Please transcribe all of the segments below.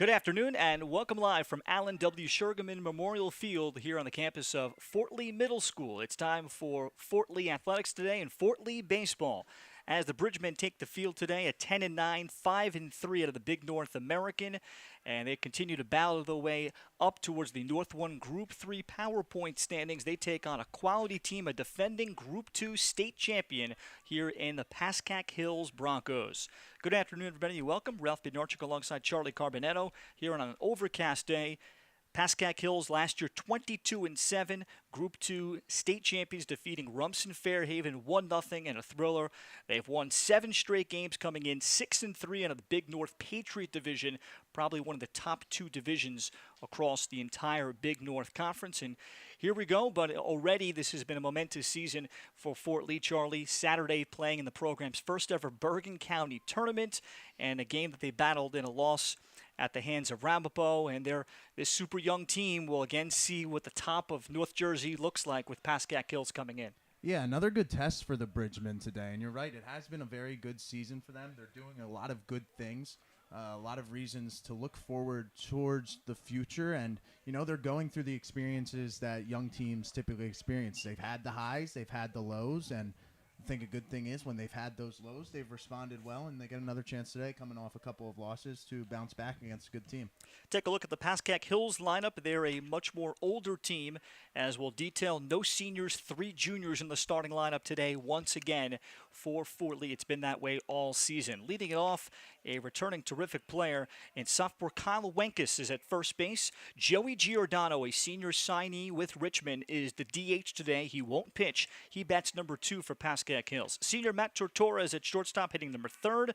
Good afternoon and welcome live from Allen W. Sugarman Memorial Field here on the campus of Fort Lee Middle School. It's time for Fort Lee Athletics today and Fort Lee Baseball. As the Bridgemen take the field today at 10-9, 5-3 out of the Big North American, and they continue to battle their way up towards the North 1 Group 3 PowerPoint standings. They take on a quality team, a defending Group 2 state champion here in the Pascack Hills Broncos. Good afternoon, everybody. Welcome. Ralph Bednarchik alongside Charlie Carbonetto here on an overcast day. Pascack Hills last year 22-7, Group 2 state champions defeating Rumson Fairhaven 1-0 in a thriller. They've won 7 straight games, coming in 6-3 out of the Big North Patriot Division, probably one of the top 2 divisions across the entire Big North Conference. And here we go, but already this has been a momentous season for Fort Lee. Charlie, Saturday playing in the program's first ever Bergen County tournament, and a game that they battled in a loss at the hands of Ramapo, and this super young team will again see what the top of North Jersey looks like with Pascack Hills coming in. Yeah, another good test for the Bridgemen today, and you're right, it has been a very good season for them. They're doing a lot of good things, a lot of reasons to look forward towards the future, and they're going through the experiences that young teams typically experience. They've had the highs, they've had the lows, and I think a good thing is when they've had those lows, they've responded well, and they get another chance today, coming off a couple of losses, to bounce back against a good team. Take a look at the Pascack Hills lineup. They're a much more older team, as we'll detail. No seniors, 3 juniors in the starting lineup today once again for Fort Lee. It's been that way all season. Leading it off, a returning terrific player in sophomore Kyle Wenkus is at first base. Joey Giordano, a senior signee with Richmond, is the DH today. He won't pitch. He bats number 2 for Pascack Hills. Senior Matt Tortora is at shortstop, hitting number 3rd.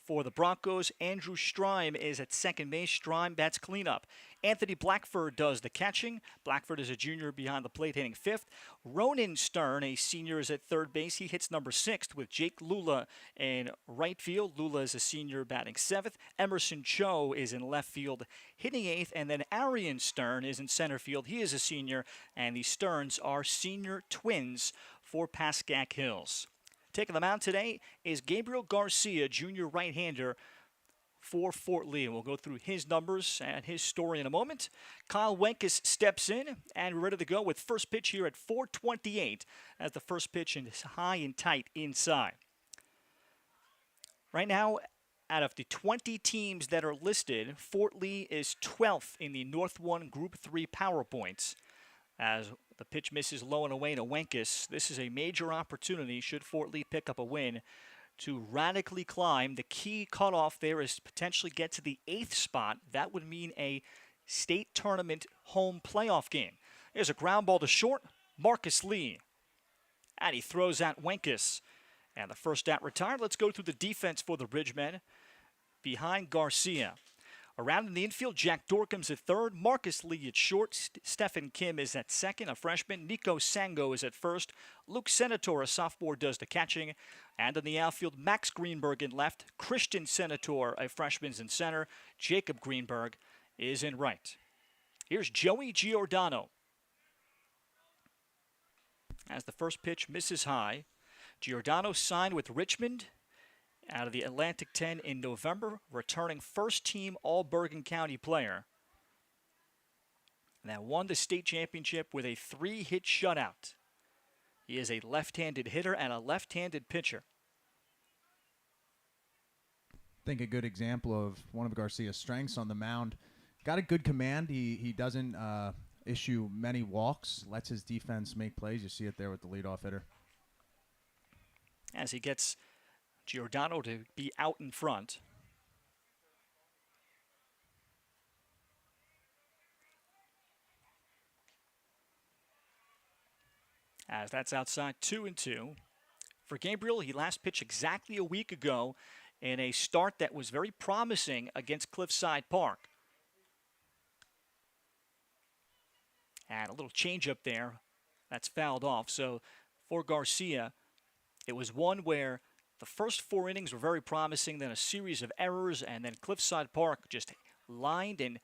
For the Broncos, Andrew Strime is at second base. Strime bats cleanup. Anthony Blackford does the catching. Blackford is a junior behind the plate, hitting 5th. Ronan Stern, a senior, is at third base. He hits number 6th with Jake Lula in right field. Lula is a senior, batting 7th. Emerson Cho is in left field, hitting 8th. And then Arian Stern is in center field. He is a senior, and the Sterns are senior twins for Pascack Hills. Taking the mound today is Gabriel Garcia, junior right-hander for Fort Lee. We'll go through his numbers and his story in a moment. Kyle Wenkus steps in, and we're ready to go with first pitch here at 4:28 as the first pitch is high and tight inside. Right now, out of the 20 teams that are listed, Fort Lee is 12th in the North 1 Group 3 PowerPoints. As the pitch misses low and away to Wenkus, this is a major opportunity, should Fort Lee pick up a win, to radically climb. The key cutoff there is to potentially get to the 8th spot. That would mean a state tournament home playoff game. There's a ground ball to short, Marcus Lee. And he throws at Wenkus. And the first at retired. Let's go through the defense for the Bridgemen behind Garcia. Around in the infield, Jack Dorkham's at third. Marcus Lee at short. Stephen Kim is at second, a freshman. Nico Sango is at first. Luke Senator, a sophomore, does the catching. And in the outfield, Max Greenberg in left. Christian Senator, a freshman, is in center. Jacob Greenberg is in right. Here's Joey Giordano. As the first pitch misses high, Giordano signed with Richmond out of the Atlantic 10 in November, returning first-team All-Bergen County player. And that won the state championship with a 3-hit shutout. He is a left-handed hitter and a left-handed pitcher. I think a good example of one of Garcia's strengths on the mound. Got a good command. He doesn't issue many walks, lets his defense make plays. You see it there with the leadoff hitter. As he gets Giordano to be out in front. As that's outside, 2-2. For Gabriel, he last pitched exactly a week ago in a start that was very promising against Cliffside Park. And a little change up there that's fouled off. So for Garcia, it was one where the first 4 innings were very promising, then a series of errors, and then Cliffside Park just lined and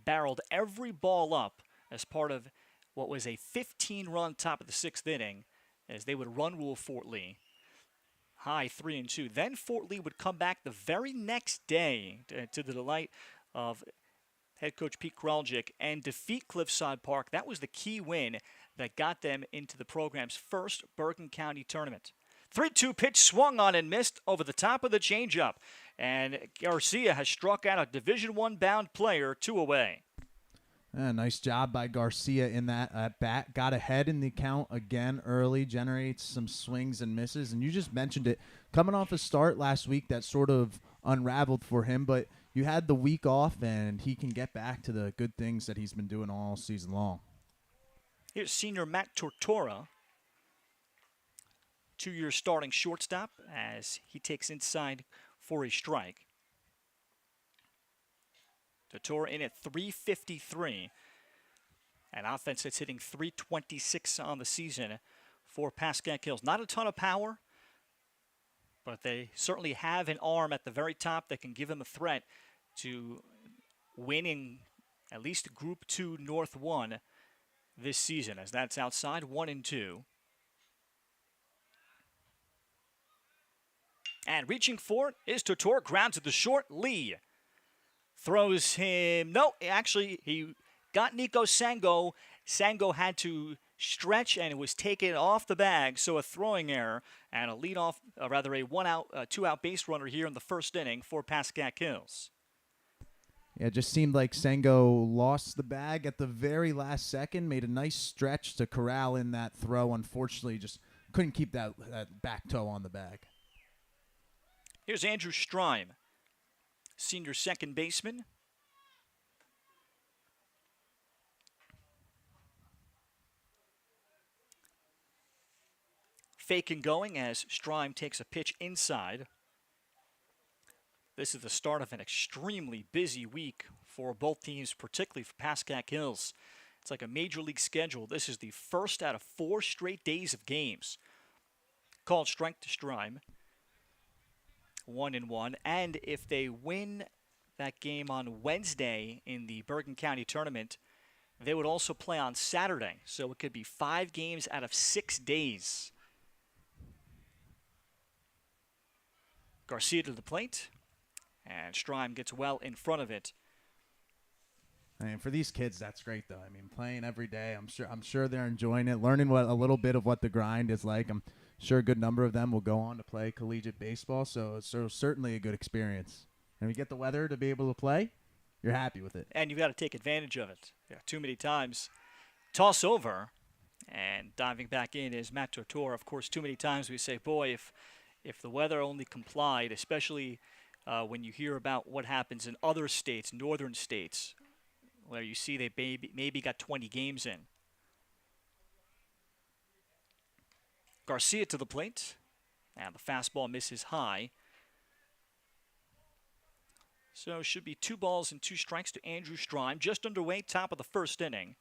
barreled every ball up as part of what was a 15-run top of the 6th inning as they would run rule Fort Lee. High 3-2. Then Fort Lee would come back the very next day to the delight of head coach Pete Kraljic and defeat Cliffside Park. That was the key win that got them into the program's first Bergen County tournament. 3-2 pitch swung on and missed over the top of the changeup. And Garcia has struck out a Division I bound player 2 away. Nice job by Garcia in that at bat. Got ahead in the count again early, generates some swings and misses. And you just mentioned it. Coming off a start last week that sort of unraveled for him, but you had the week off, and he can get back to the good things that he's been doing all season long. Here's senior Matt Tortora, 2-year starting shortstop, as he takes inside for a strike. Tortora in at 353. An offense that's hitting 326 on the season for Pascack Hills. Not a ton of power, but they certainly have an arm at the very top that can give them a threat to winning at least Group 2 North 1 this season, as that's outside 1-2. And reaching for it is Tortora, grounds at the short. Lee throws him. No, actually, he got Nico Sango. Sango had to stretch, and it was taken off the bag, so a throwing error and a leadoff, rather a two-out base runner here in the first inning for Pascack Hills. Yeah, it just seemed like Sango lost the bag at the very last second, made a nice stretch to corral in that throw. Unfortunately, just couldn't keep that back toe on the bag. Here's Andrew Strime, senior second baseman. Fake and going as Strime takes a pitch inside. This is the start of an extremely busy week for both teams, particularly for Pascack Hills. It's like a major league schedule. This is the first out of 4 straight days of games. Called strike to Strime. 1-1. And if they win that game on Wednesday in the Bergen County tournament, they would also play on Saturday. So it could be 5 games out of 6 days. Garcia to the plate, and Strime gets well in front of it. I mean, for these kids, that's great, though. I mean, playing every day, I'm sure they're enjoying it, learning a little bit of what the grind is like. I'm sure a good number of them will go on to play collegiate baseball, so it's certainly a good experience. And if you get the weather to be able to play, you're happy with it. And you've got to take advantage of it. Yeah, too many times. Toss over, and diving back in is Matt Tortora. Of course, too many times we say, boy, if the weather only complied, especially when you hear about what happens in other states, northern states, where you see they maybe got 20 games in. Garcia to the plate, and the fastball misses high. So should be 2 balls and 2 strikes to Andrew Strime. Just underway, top of the first inning.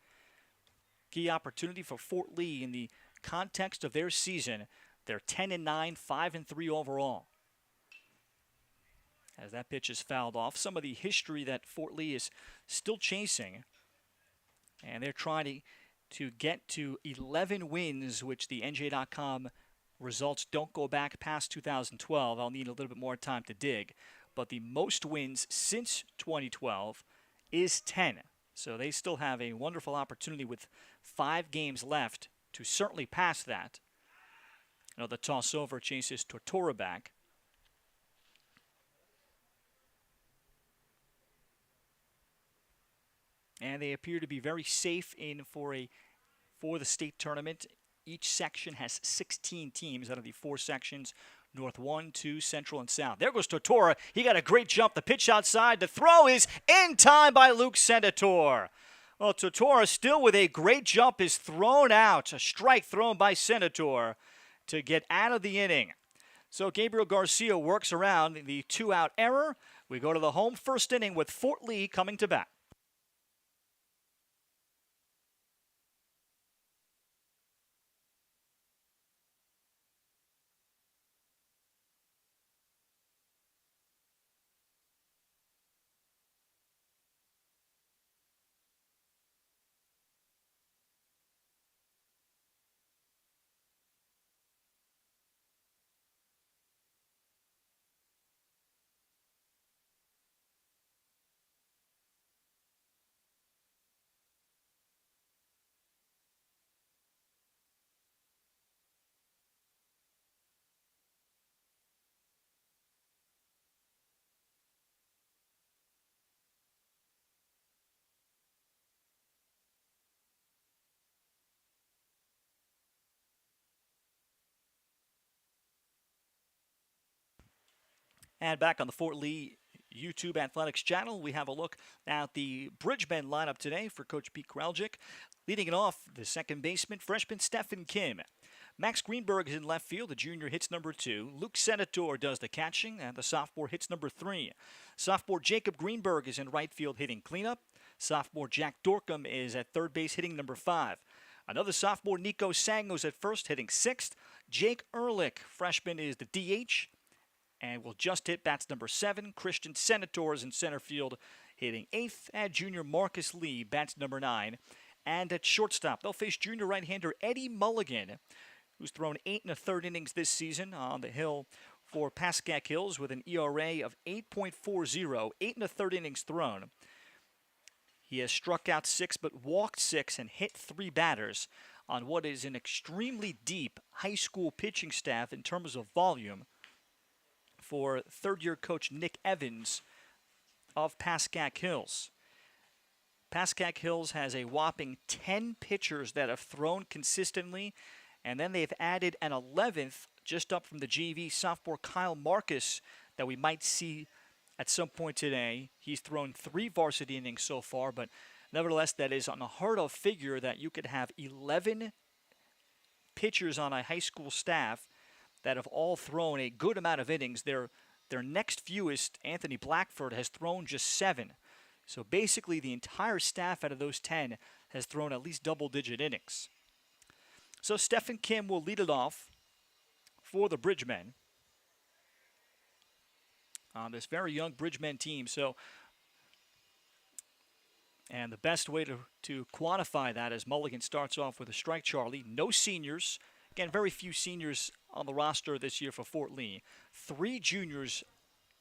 Key opportunity for Fort Lee in the context of their season. They're 10-9, 5-3 overall. As that pitch is fouled off, some of the history that Fort Lee is still chasing, and they're trying to get to 11 wins, which the NJ.com results don't go back past 2012. I'll need a little bit more time to dig, but the most wins since 2012 is 10. So they still have a wonderful opportunity with 5 games left to certainly pass that. The toss over chases Tortora back. And they appear to be very safe in for the state tournament. Each section has 16 teams out of the 4 sections. North 1, 2, Central, and South. There goes Tortora. He got a great jump. The pitch outside. The throw is in time by Luke Senator. Well, Tortora still with a great jump is thrown out. A strike thrown by Senator to get out of the inning. So Gabriel Garcia works around the 2-out error. We go to the home first inning with Fort Lee coming to bat. And back on the Fort Lee YouTube Athletics channel, we have a look at the Bridgemen lineup today for Coach Pete Kraljic. Leading it off, the second baseman, freshman Stephen Kim. Max Greenberg is in left field. The junior hits number 2. Luke Senator does the catching, and the sophomore hits number 3. Sophomore Jacob Greenberg is in right field hitting cleanup. Sophomore Jack Dorcom is at third base hitting number 5. Another sophomore, Nico Sangos, at first hitting 6th. Jake Ehrlich, freshman, is the DH and will just hit bats number 7. Christian Senator is in center field hitting 8th. And junior Marcus Lee bats number 9. And at shortstop, they'll face junior right-hander Eddie Mulligan, who's thrown 8 1/3 innings this season on the hill for Pascack Hills with an ERA of 8.40, 8 1/3 innings thrown. He has struck out 6 but walked 6 and hit 3 batters on what is an extremely deep high school pitching staff in terms of volume for third-year coach Nick Evans of Pascack Hills. Pascack Hills has a whopping 10 pitchers that have thrown consistently, and then they've added an 11th just up from the JV sophomore Kyle Marcus that we might see at some point today. He's thrown 3 varsity innings so far, but nevertheless, that is an unheard-of figure that you could have 11 pitchers on a high school staff that have all thrown a good amount of innings. Their next fewest, Anthony Blackford, has thrown just 7. So basically the entire staff out of those 10 has thrown at least double-digit innings. So Stephen Kim will lead it off for the Bridgemen on this very young Bridgemen team. And the best way to quantify that is Mulligan starts off with a strike, Charlie. No seniors. Again, very few seniors on the roster this year for Fort Lee. 3 juniors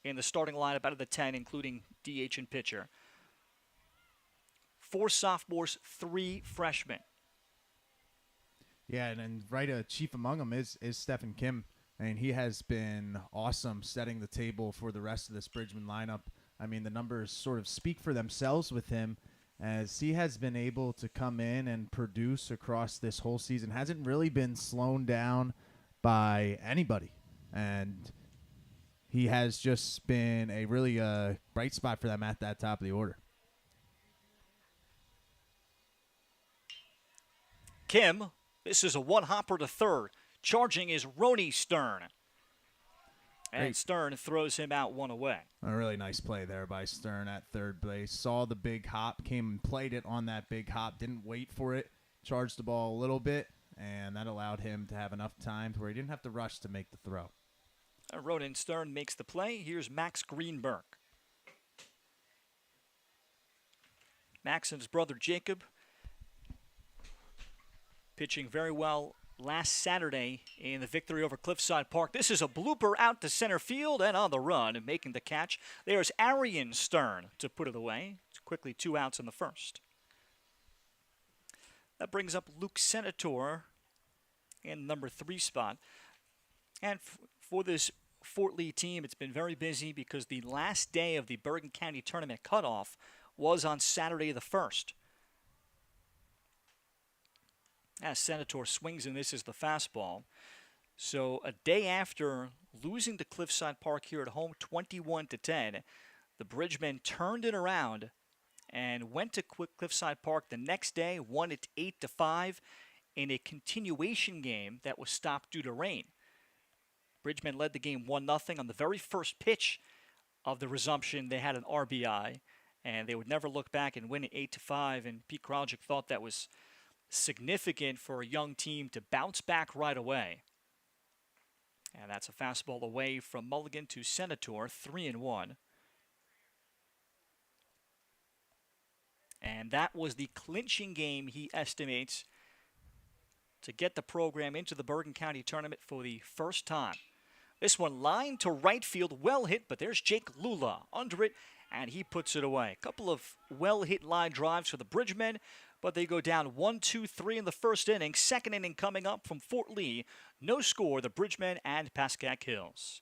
in the starting lineup out of the 10, including DH and pitcher. 4 sophomores, 3 freshmen. Yeah, and chief among them is Stephen Kim. I mean, he has been awesome setting the table for the rest of this Bridgman lineup. I mean, the numbers sort of speak for themselves with him, as he has been able to come in and produce across this whole season. Hasn't really been slowed down by anybody. And he has just been a really bright spot for them at that top of the order. Kim, this is a one-hopper to third. Charging is Roni Stern. And Great. Stern throws him out 1 away. A really nice play there by Stern at third base. Saw the big hop, came and played it on that big hop, didn't wait for it, charged the ball a little bit, and that allowed him to have enough time to where he didn't have to rush to make the throw. Ronan Stern makes the play. Here's Max Greenberg. Max and his brother Jacob pitching very well last Saturday in the victory over Cliffside Park. This is a blooper out to center field and on the run and making the catch. There's Arian Stern to put it away. It's quickly 2 outs in the first. That brings up Luke Senator in number 3 spot. And for this Fort Lee team, it's been very busy because the last day of the Bergen County Tournament cutoff was on Saturday the 1st. As Senator swings, and this is the fastball. So a day after losing to Cliffside Park here at home 21-10, the Bridgemen turned it around and went to Cliffside Park the next day, won it 8-5 in a continuation game that was stopped due to rain. Bridgemen led the game 1-0. On the very first pitch of the resumption, they had an RBI, and they would never look back and win it 8-5, and Pete Kraljic thought that was significant for a young team to bounce back right away. And that's a fastball away from Mulligan to Senator, 3-1. And that was the clinching game, he estimates, to get the program into the Bergen County Tournament for the first time. This one lined to right field, well hit, but there's Jake Lula under it, and he puts it away. A couple of well-hit line drives for the Bridgemen, but they go down 1-2-3 in the first inning. Second inning coming up from Fort Lee. No score, the Bridgemen and Pascack Hills.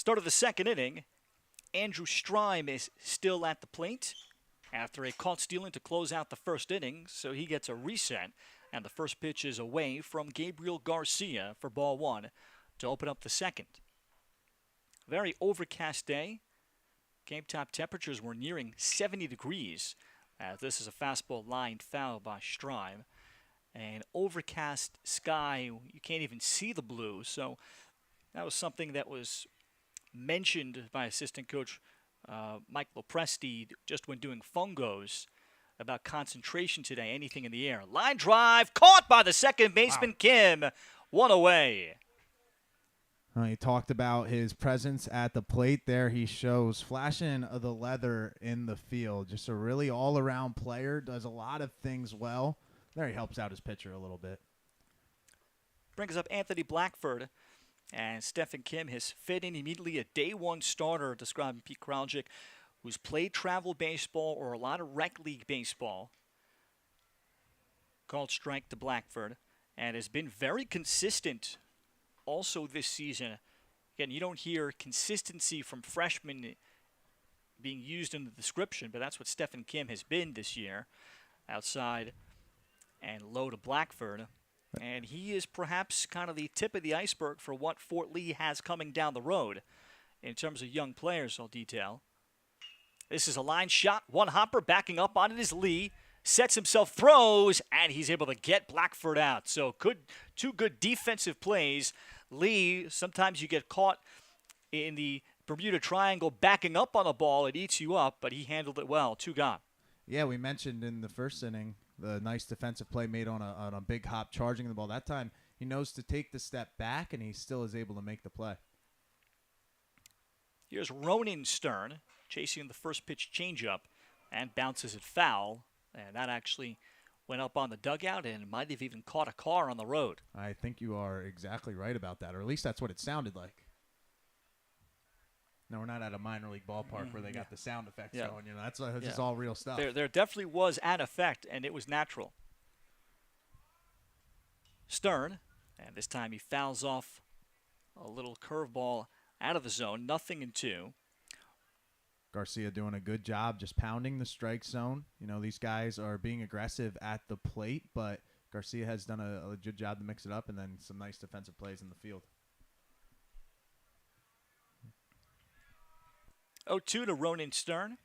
Start of the second inning, Andrew Strime is still at the plate after a caught stealing to close out the first inning, so he gets a reset, and the first pitch is away from Gabriel Garcia for ball one to open up the second. Very overcast day. Game top temperatures were nearing 70 degrees. This is a fastball lined foul by Strime. An overcast sky, you can't even see the blue, so that was something that was mentioned by assistant coach Mike Lopresti just when doing fungos about concentration today, anything in the air. Line drive, caught by the second baseman, Kim. One away. He talked about his presence at the plate there. He shows flashing of the leather in the field. Just a really all-around player, does a lot of things well. There he helps out his pitcher a little bit. Brings up Anthony Blackford. And Stephen Kim has fit in immediately, a day one starter, describing Pete Kraljic, who's played travel baseball or a lot of rec league baseball. Called strike to Blackford and has been very consistent also this season. Again, you don't hear consistency from freshmen being used in the description, but that's what Stephen Kim has been this year. Outside and low to Blackford. And he is perhaps kind of the tip of the iceberg for what Fort Lee has coming down the road in terms of young players I'll detail. This is a line shot. One hopper backing up on it is Lee. Sets himself, throws, and he's able to get Blackford out. So two good defensive plays. Lee, sometimes you get caught in the Bermuda Triangle backing up on a ball. It eats you up, but he handled it well. Two gone. Yeah, we mentioned in the first inning the nice defensive play made on a big hop charging the ball. That time he knows to take the step back, and he still is able to make the play. Here's Ronan Stern chasing the first pitch changeup and bounces it foul. And that actually went up on the dugout and might have even caught a car on the road. I think you are exactly right about that, or at least that's what it sounded like. No, we're not at a minor league ballpark where they got the sound effects going. You know, that's just all real stuff. There definitely was an effect, and it was natural. Stern, and this time he fouls off a little curveball out of the zone. 0-2. Garcia doing a good job just pounding the strike zone. You know, these guys are being aggressive at the plate, but Garcia has done a good job to mix it up, and then some nice defensive plays in the field. 0-2 to Ronan Stern.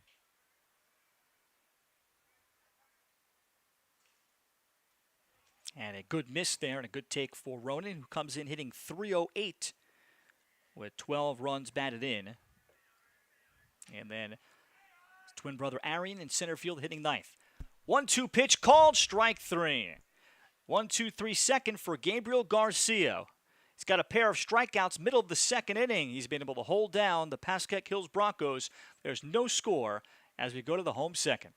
And a good miss there and a good take for Ronan, who comes in hitting .308 with 12 runs batted in. And then his twin brother Arian in center field hitting ninth. 1-2 pitch called, strike three. 1-2-3 second for Gabriel Garcia. He's got a pair of strikeouts middle of the second inning. He's been able to hold down the Pascack Hills Broncos. There's no score as we go to the home second.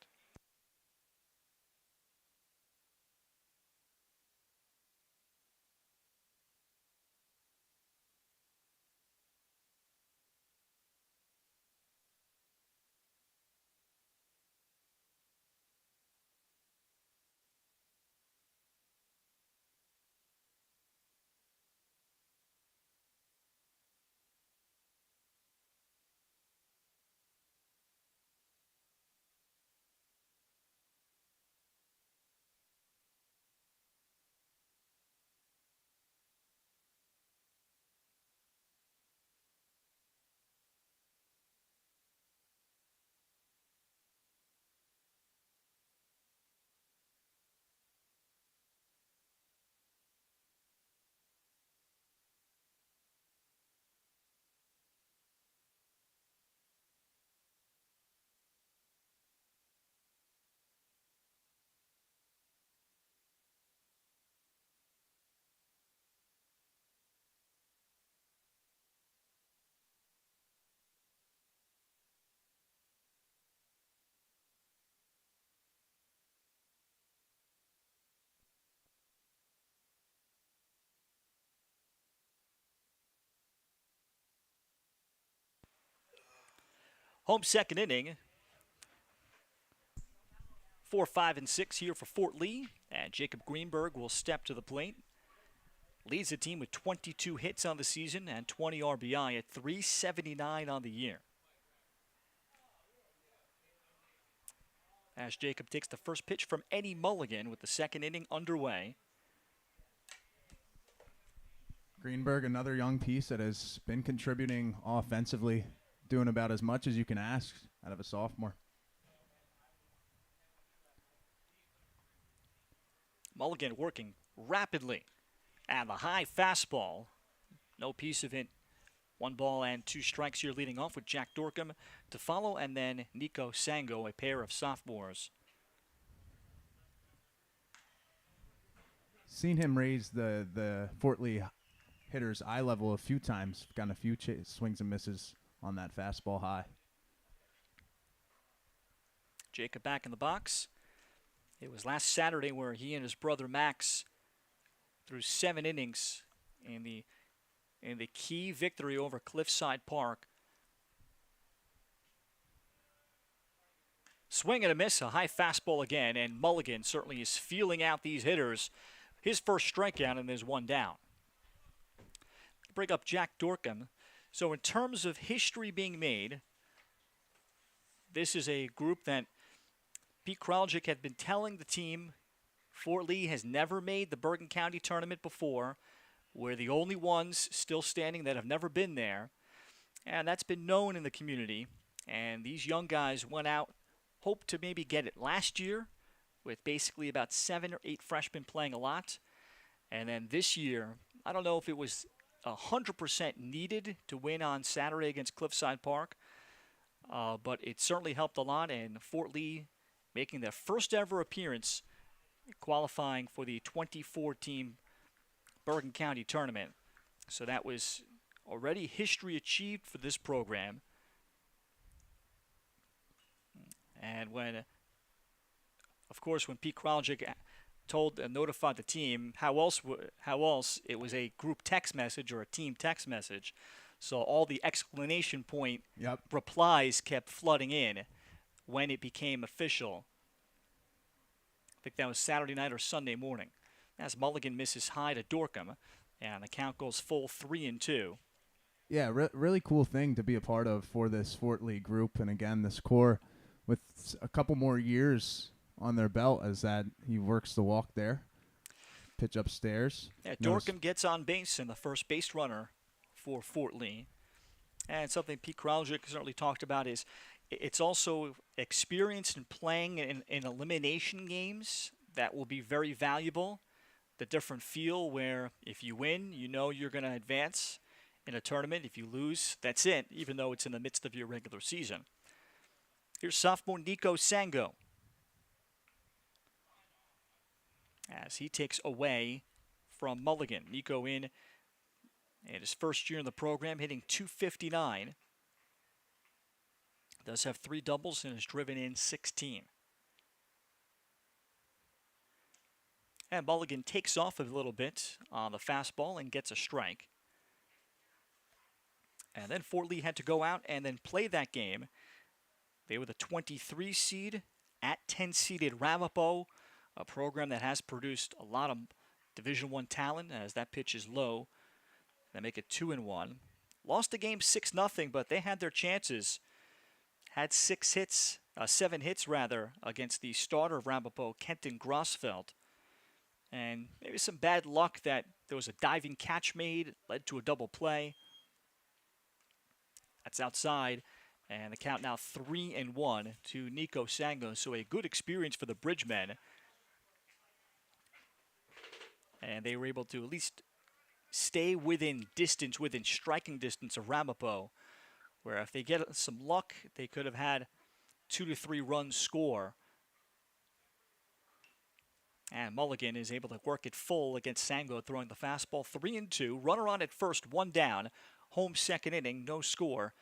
Home second inning. 4, 5, and 6 here for Fort Lee. And Jacob Greenberg will step to the plate. Leads the team with 22 hits on the season and 20 RBI at 379 on the year. As Jacob takes the first pitch from Eddie Mulligan with the second inning underway. Greenberg, another young piece that has been contributing offensively, doing about as much as you can ask out of a sophomore. Mulligan working rapidly. And the high fastball. No piece of it. 1 ball and 2 strikes here leading off with Jack Dorcom to follow, and then Nico Sango, a pair of sophomores. Seen him raise the Fort Lee hitter's eye level a few times. Gotten a few swings and misses on that fastball high. Jacob back in the box. It was last Saturday where he and his brother Max threw 7 innings in the key victory over Cliffside Park. Swing and a miss, a high fastball again, and Mulligan certainly is feeling out these hitters. His first strikeout, and there's 1 down. Bring up Jack Dorcom. So in terms of history being made, this is a group that Pete Kraljic had been telling the team Fort Lee has never made the Bergen County tournament before. We're the only ones still standing that have never been there. And that's been known in the community. And these young guys went out, hoped to maybe get it last year with basically about 7 or 8 freshmen playing a lot. And then this year, I don't know if it was 100% needed to win on Saturday against Cliffside Park, but it certainly helped a lot. And Fort Lee making their first ever appearance qualifying for the 24-team Bergen County tournament. So that was already history achieved for this program. And when, of course, when Pete Kraljic told and notified the team, how else it was a group text message or a team text message. So all the exclamation point replies kept flooding in when it became official. I think that was Saturday night or Sunday morning. As Mulligan misses high to Dorcom, and the count goes full 3-2. Yeah, really cool thing to be a part of for this Fort Lee group. And again, this core with a couple more years on their belt as that he works the walk there. Pitch upstairs. Yeah, Dorcom gets on base and the first base runner for Fort Lee. And something Pete Kraljic certainly talked about is it's also experience in playing in elimination games that will be very valuable. The different feel where if you win, you know you're going to advance in a tournament. If you lose, that's it, even though it's in the midst of your regular season. Here's sophomore Nico Sango as he takes away from Mulligan. Nico in his first year in the program, hitting .259. Does have 3 doubles and has driven in 16. And Mulligan takes off a little bit on the fastball and gets a strike. And then Fort Lee had to go out and then play that game. They were the 23 seed at 10 seeded Ramapo, a program that has produced a lot of Division I talent as that pitch is low. They make it 2-1. Lost the game 6-0, but they had their chances. Had 7 hits rather, against the starter of Ramapo, Kenton Grossfeld. And maybe some bad luck that there was a diving catch made, led to a double play. That's outside, and the count now 3-1 to Nico Sango. So a good experience for the Bridgemen. And they were able to at least stay within striking distance of Ramapo, where if they get some luck, they could have had 2 to 3 runs score. And Mulligan is able to work it full against Sango, throwing the fastball 3-2. Runner on at first, 1 down. Home second inning, no score.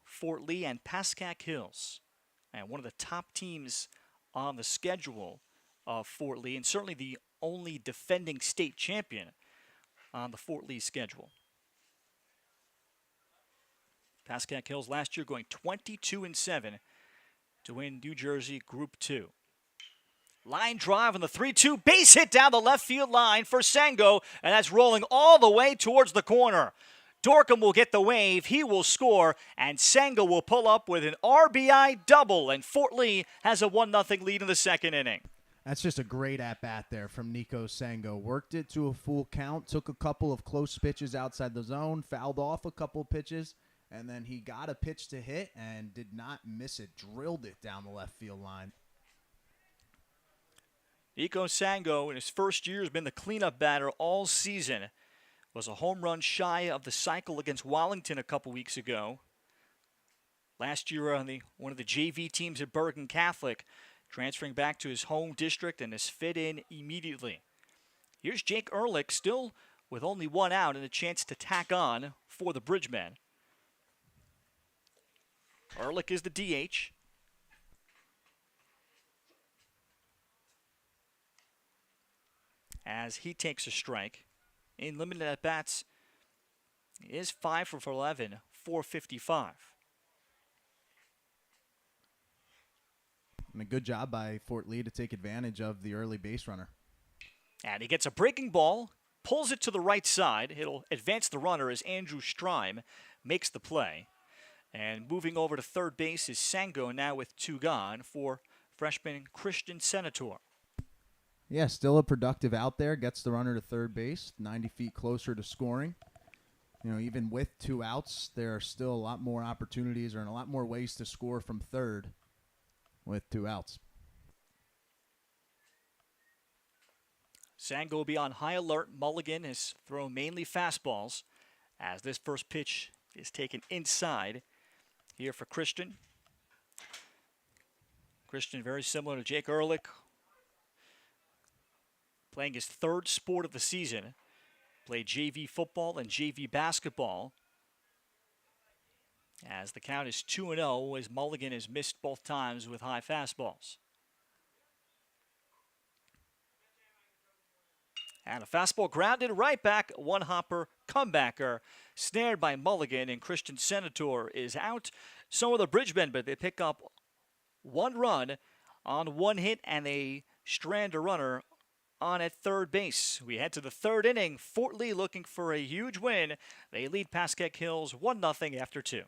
Fort Lee and Pascack Hills. And one of the top teams on the schedule of Fort Lee, and certainly the only defending state champion on the Fort Lee schedule. Pascack Hills last year going 22-7 to win New Jersey Group 2. Line drive on the 3-2 base hit down the left field line for Sango, and that's rolling all the way towards the corner. Dorcom will get the wave, he will score, and Sango will pull up with an RBI double, and Fort Lee has a 1-0 lead in the second inning. That's just a great at-bat there from Nico Sango. Worked it to a full count, took a couple of close pitches outside the zone, fouled off a couple pitches, and then he got a pitch to hit and did not miss it, drilled it down the left field line. Nico Sango, in his first year, has been the cleanup batter all season. Was a home run shy of the cycle against Wallington a couple weeks ago. Last year on one of the JV teams at Bergen Catholic, transferring back to his home district and has fit in immediately. Here's Jake Ehrlich, still with only one out and a chance to tack on for the Bridgemen. Ehrlich is the DH. As he takes a strike. In limited at-bats, he is 5 for 11, 455. And a good job by Fort Lee to take advantage of the early base runner. And he gets a breaking ball, pulls it to the right side. It'll advance the runner as Andrew Strime makes the play. And moving over to third base is Sango, now with two gone, for freshman Christian Senator. Yeah, still a productive out there. Gets the runner to third base, 90 feet closer to scoring. You know, even with two outs, there are still a lot more opportunities and a lot more ways to score from third with two outs. Sango will be on high alert. Mulligan has thrown mainly fastballs as this first pitch is taken inside here for Christian. Christian very similar to Jake Ehrlich, playing his third sport of the season. Played JV football and JV basketball. As the count is 2-0, as Mulligan has missed both times with high fastballs. And a fastball grounded right back, one-hopper comebacker, snared by Mulligan, and Christian Senator is out. So are the Bridgemen, but they pick up one run on one hit, and they strand a runner on at third base. We head to the third inning. Fort Lee looking for a huge win. They lead Pascack Hills 1-0 after 2.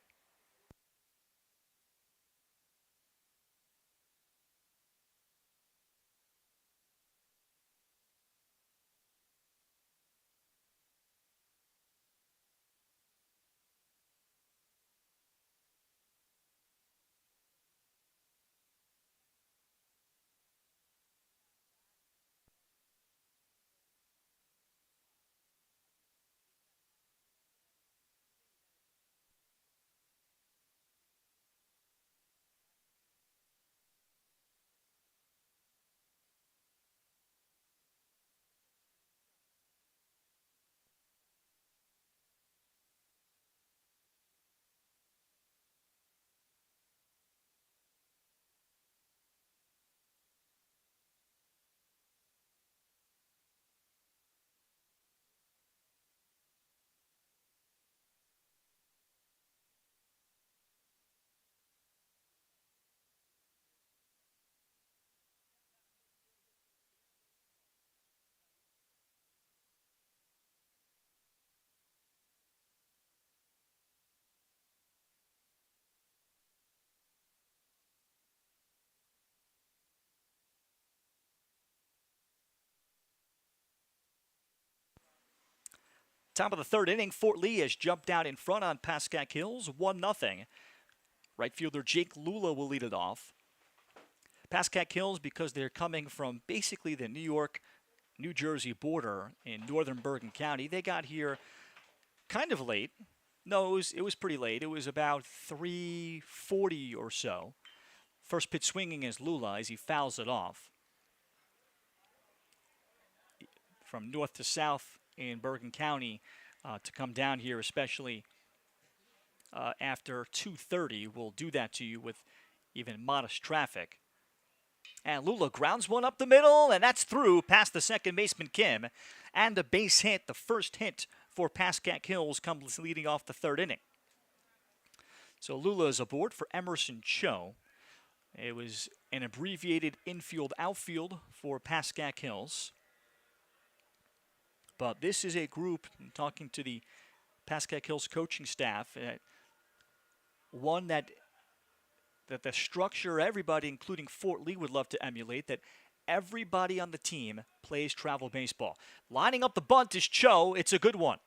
Top of the third inning, Fort Lee has jumped out in front on Pascack Hills, 1-0. Right fielder Jake Lula will lead it off. Pascack Hills, because they're coming from basically the New York, New Jersey border in northern Bergen County, they got here kind of late. No, it was pretty late. It was about 3:40 or so. First pitch swinging is Lula as he fouls it off. From north to south in Bergen County to come down here, especially after 2:30, will do that to you with even modest traffic. And Lula grounds one up the middle, and that's through past the second baseman Kim. And a base hit, the first hit for Pascack Hills, comes leading off the third inning. So Lula is aboard for Emerson Cho. It was an abbreviated infield-outfield for Pascack Hills. But this is a group, talking to the Pascack Hills coaching staff, one that the structure, everybody, including Fort Lee, would love to emulate, that everybody on the team plays travel baseball. Lining up the bunt is Cho. It's a good one.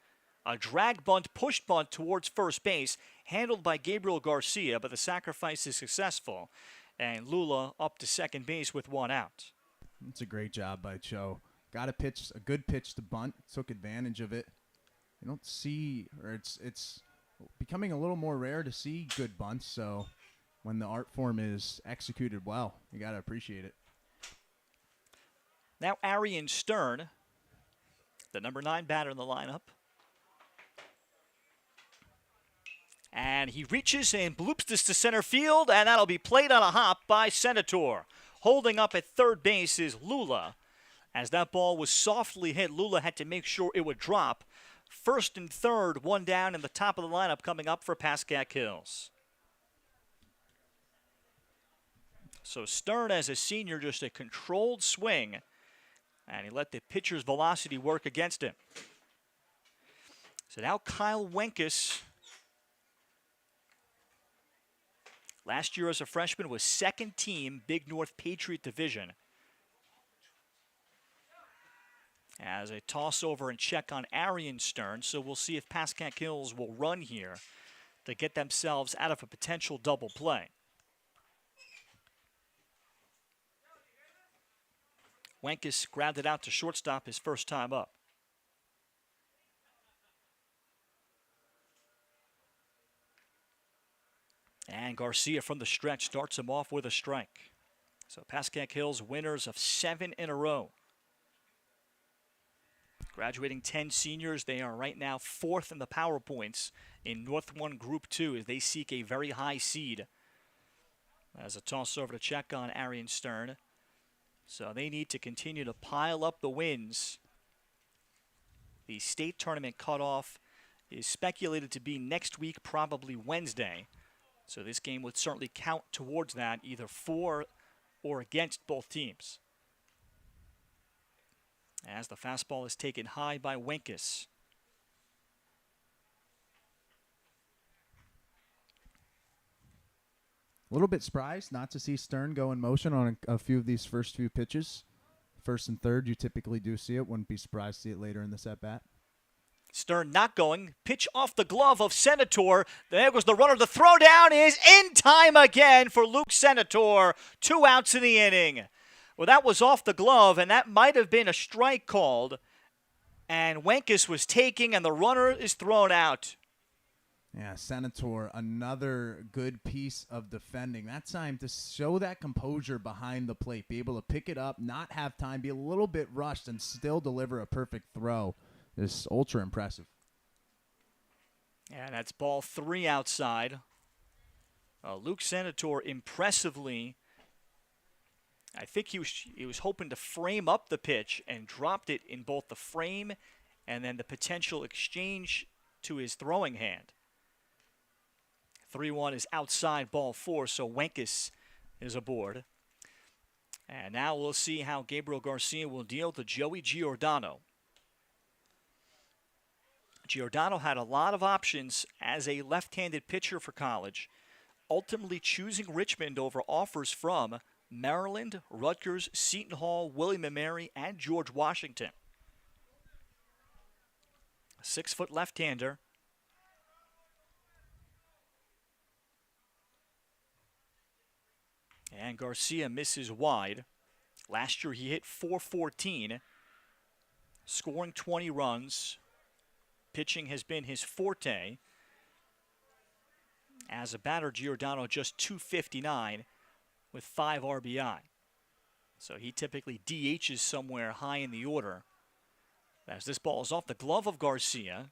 A drag bunt, push bunt towards first base, handled by Gabriel Garcia, but the sacrifice is successful. And Lula up to second base with one out. It's a great job by Cho. Got a good pitch to bunt, took advantage of it. You don't see, or it's becoming a little more rare to see good bunts, so when the art form is executed well, you got to appreciate it. Now Arian Stern, the number 9 batter in the lineup. And he reaches and bloops this to center field, and that'll be played on a hop by Senator. Holding up at third base is Lula. As that ball was softly hit, Lula had to make sure it would drop. First and third, one down in the top of the lineup coming up for Pascack Hills. So Stern, as a senior, just a controlled swing, and he let the pitcher's velocity work against him. So now Kyle Wenkus, last year as a freshman, was second team Big North Patriot Division. As a toss over and check on Arian Stern, so we'll see if Pascack Hills will run here to get themselves out of a potential double play. Wenkus grabbed it out to shortstop his first time up. And Garcia from the stretch starts him off with a strike. So Pascack Hills winners of 7 in a row. Graduating 10 seniors, they are right now 4th in the power points in North 1 Group 2 as they seek a very high seed. As a toss over to check on Arian Stern. So they need to continue to pile up the wins. The state tournament cutoff is speculated to be next week, probably Wednesday. So this game would certainly count towards that, either for or against both teams. As the fastball is taken high by Wenkus. A little bit surprised not to see Stern go in motion on a few of these first few pitches. First and third, you typically do see it. Wouldn't be surprised to see it later in this at-bat. Stern not going. Pitch off the glove of Senator. There goes the runner. The throw down is in time again for Luke Senator. 2 outs in the inning. Well, that was off the glove, and that might have been a strike called. And Wenkus was taking, and the runner is thrown out. Yeah, Senator, another good piece of defending. That time to show that composure behind the plate, be able to pick it up, not have time, be a little bit rushed, and still deliver a perfect throw is ultra impressive. And that's ball 3 outside. Luke Senator impressively, I think he was hoping to frame up the pitch and dropped it in both the frame and then the potential exchange to his throwing hand. 3-1 is outside ball 4, so Wenkus is aboard. And now we'll see how Gabriel Garcia will deal to Joey Giordano. Giordano had a lot of options as a left-handed pitcher for college, ultimately choosing Richmond over offers from Maryland, Rutgers, Seton Hall, William & Mary, and George Washington. A 6-foot left-hander. And Garcia misses wide. Last year he hit .414, scoring 20 runs. Pitching has been his forte. As a batter, Giordano just .259 with 5 RBI. So he typically DHs somewhere high in the order. As this ball is off the glove of Garcia,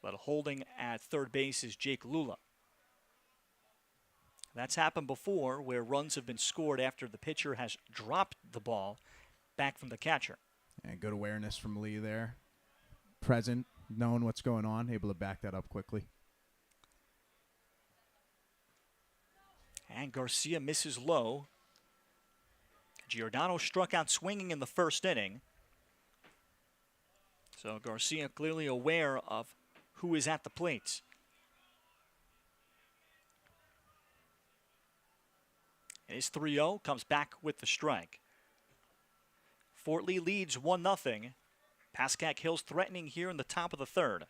but holding at third base is Jake Lula. That's happened before, where runs have been scored after the pitcher has dropped the ball back from the catcher. And good awareness from Lee there. Present, knowing what's going on, able to back that up quickly. And Garcia misses low. Giordano struck out swinging in the first inning. So Garcia clearly aware of who is at the plate. It is 3-0, comes back with the strike. Fort Lee leads 1-0. Pascack Hills threatening here in the top of the third.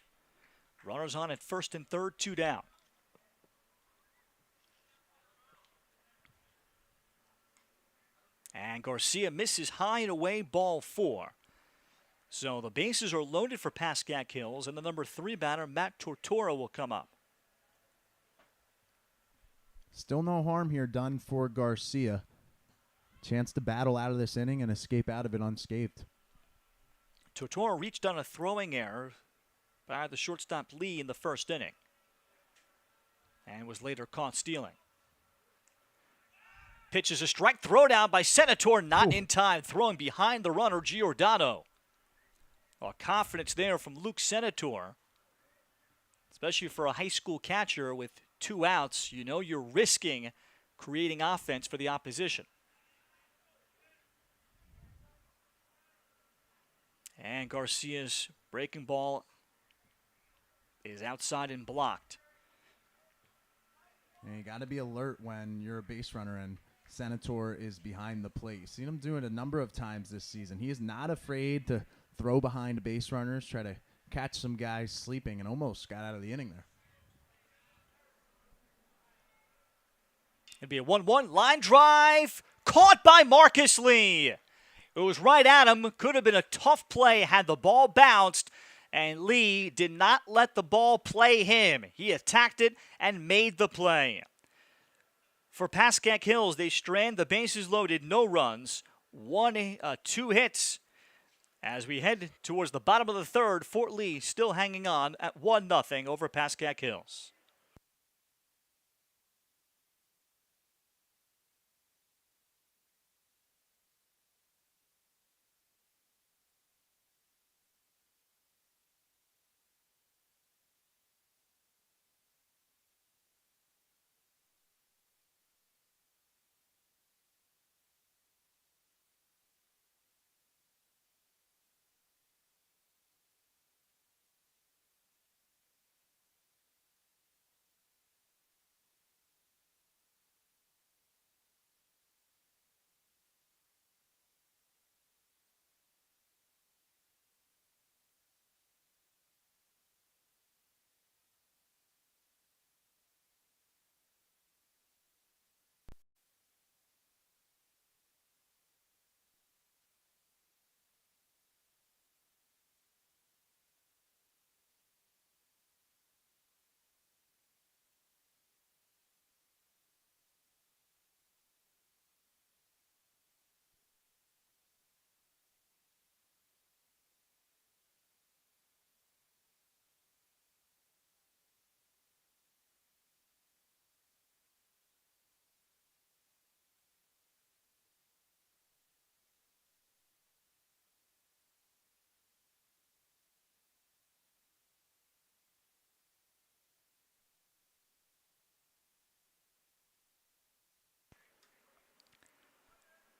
Runners on at first and third, 2 down. And Garcia misses high and away, ball 4. So the bases are loaded for Pascack Hills, and the number 3 batter, Matt Tortora, will come up. Still no harm here done for Garcia. Chance to battle out of this inning and escape out of it unscathed. Tortora reached on a throwing error by the shortstop Lee in the first inning and was later caught stealing. Pitches a strike, throw down by Senator, not in time, throwing behind the runner, Giordano. Confidence there from Luke Senator, especially for a high school catcher with 2 outs. You know you're risking creating offense for the opposition. And Garcia's breaking ball is outside and blocked. And you got to be alert when you're a base runner and Senator is behind the plate. Seen him do it a number of times this season. He is not afraid to throw behind base runners, try to catch some guys sleeping, and almost got out of the inning there. It'd be a 1-1 line drive, caught by Marcus Lee. It was right at him. Could have been a tough play had the ball bounced, and Lee did not let the ball play him. He attacked it and made the play. For Pascack Hills, they strand the bases loaded, no runs, 2 hits. As we head towards the bottom of the third, Fort Lee still hanging on at 1-0 over Pascack Hills.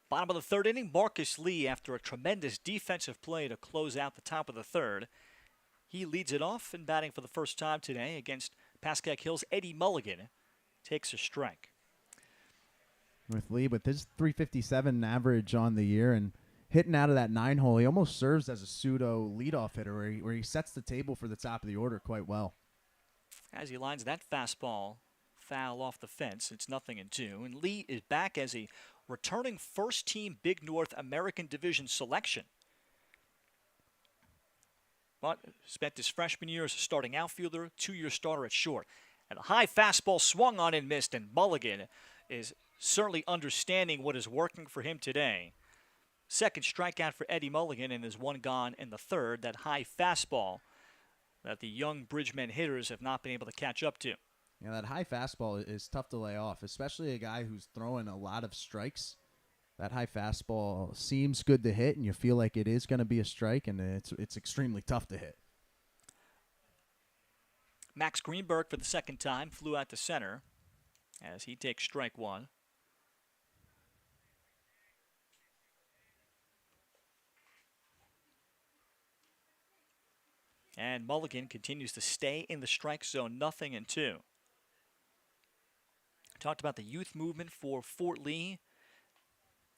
Bottom of the third inning, Marcus Lee, after a tremendous defensive play to close out the top of the third, he leads it off and batting for the first time today against Pascack Hills. Eddie Mulligan takes a strike. With Lee, with his 357 average on the year and hitting out of that 9-hole, he almost serves as a pseudo leadoff hitter where he sets the table for the top of the order quite well. As he lines that fastball foul off the fence, it's 0-2. And Lee is back as a returning first-team Big North American Division selection. But spent his freshman year as a starting outfielder, 2-year starter at short. And a high fastball swung on and missed, and Mulligan is certainly understanding what is working for him today. Second strikeout for Eddie Mulligan, and there's one gone in the third, that high fastball that the young Bridgman hitters have not been able to catch up to. Yeah, that high fastball is tough to lay off, especially a guy who's throwing a lot of strikes. That high fastball seems good to hit, and you feel like it is going to be a strike, and it's extremely tough to hit. Max Greenberg, for the second time, flew out to center. as he takes strike one. And Mulligan continues to stay in the strike zone, 0-2. Talked about the youth movement for Fort Lee.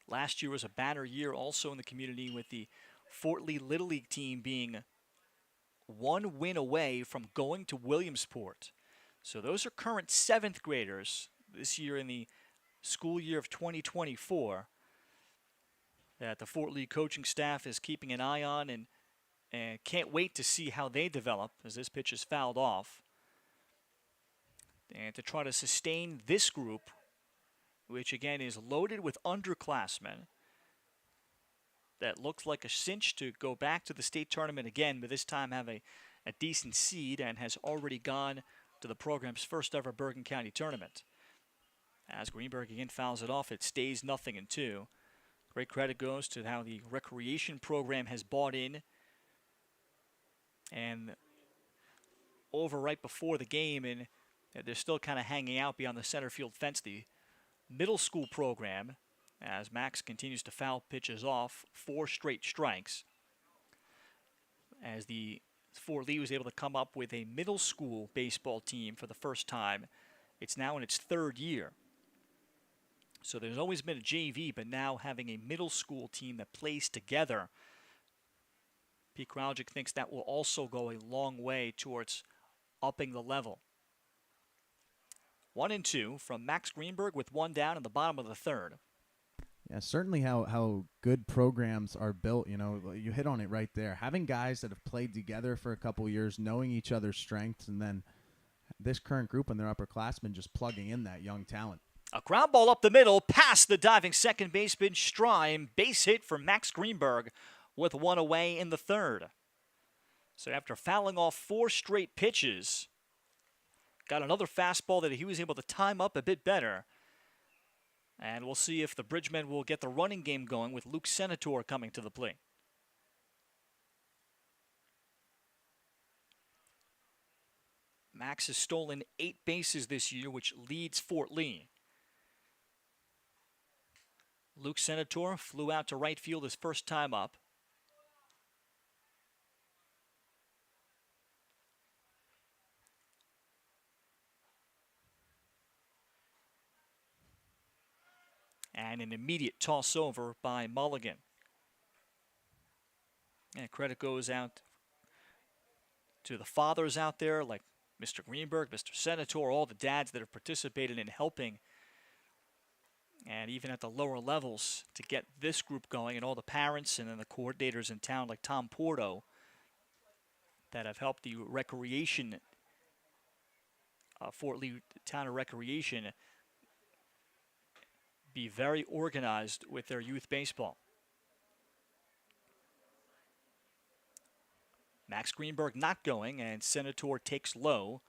Last year was a banner year also in the community, with the Fort Lee Little League team being one win away from going to Williamsport. So those are current 7th graders this year in the school year of 2024 that the Fort Lee coaching staff is keeping an eye on, and can't wait to see how they develop as this pitch is fouled off. And to try to sustain this group, which again is loaded with underclassmen, that looks like a cinch to go back to the state tournament again, but this time have a decent seed and has already gone to the program's first ever Bergen County tournament. As Greenberg again fouls it off, it stays 0-2. Great credit goes to how the recreation program has bought in. And over right before the game, and they're still kind of hanging out beyond the center field fence, the middle school program, as Max continues to foul pitches off, 4 straight strikes. As the Fort Lee was able to come up with a middle school baseball team for the first time. It's now in its 3rd year. So there's always been a JV, but now having a middle school team that plays together, Pete Kraljic thinks that will also go a long way towards upping the level. 1-2 from Max Greenberg with 1 down in the bottom of the 3rd. Yeah, certainly how good programs are built. You know, you hit on it right there. Having guys that have played together for a couple years, knowing each other's strengths, and then this current group and their upperclassmen just plugging in that young talent. A ground ball up the middle, past the diving second baseman Strime. Base hit for Max Greenberg with 1 away in the 3rd. So after fouling off 4 straight pitches, got another fastball that he was able to time up a bit better. And we'll see if the Bridgemen will get the running game going with Luke Senator coming to the plate. Max has stolen 8 bases this year, which leads Fort Lee. Luke Senator flew out to right field his first time up. And an immediate toss over by Mulligan. And credit goes out to the fathers out there, like Mr. Greenberg, Mr. Senator, all the dads that have participated in helping, and even at the lower levels, to get this group going, and all the parents and then the coordinators in town like Tom Porto that have helped the recreation, Fort Lee Town of Recreation, be very organized with their youth baseball. Max Greenberg not going, and Senator takes low.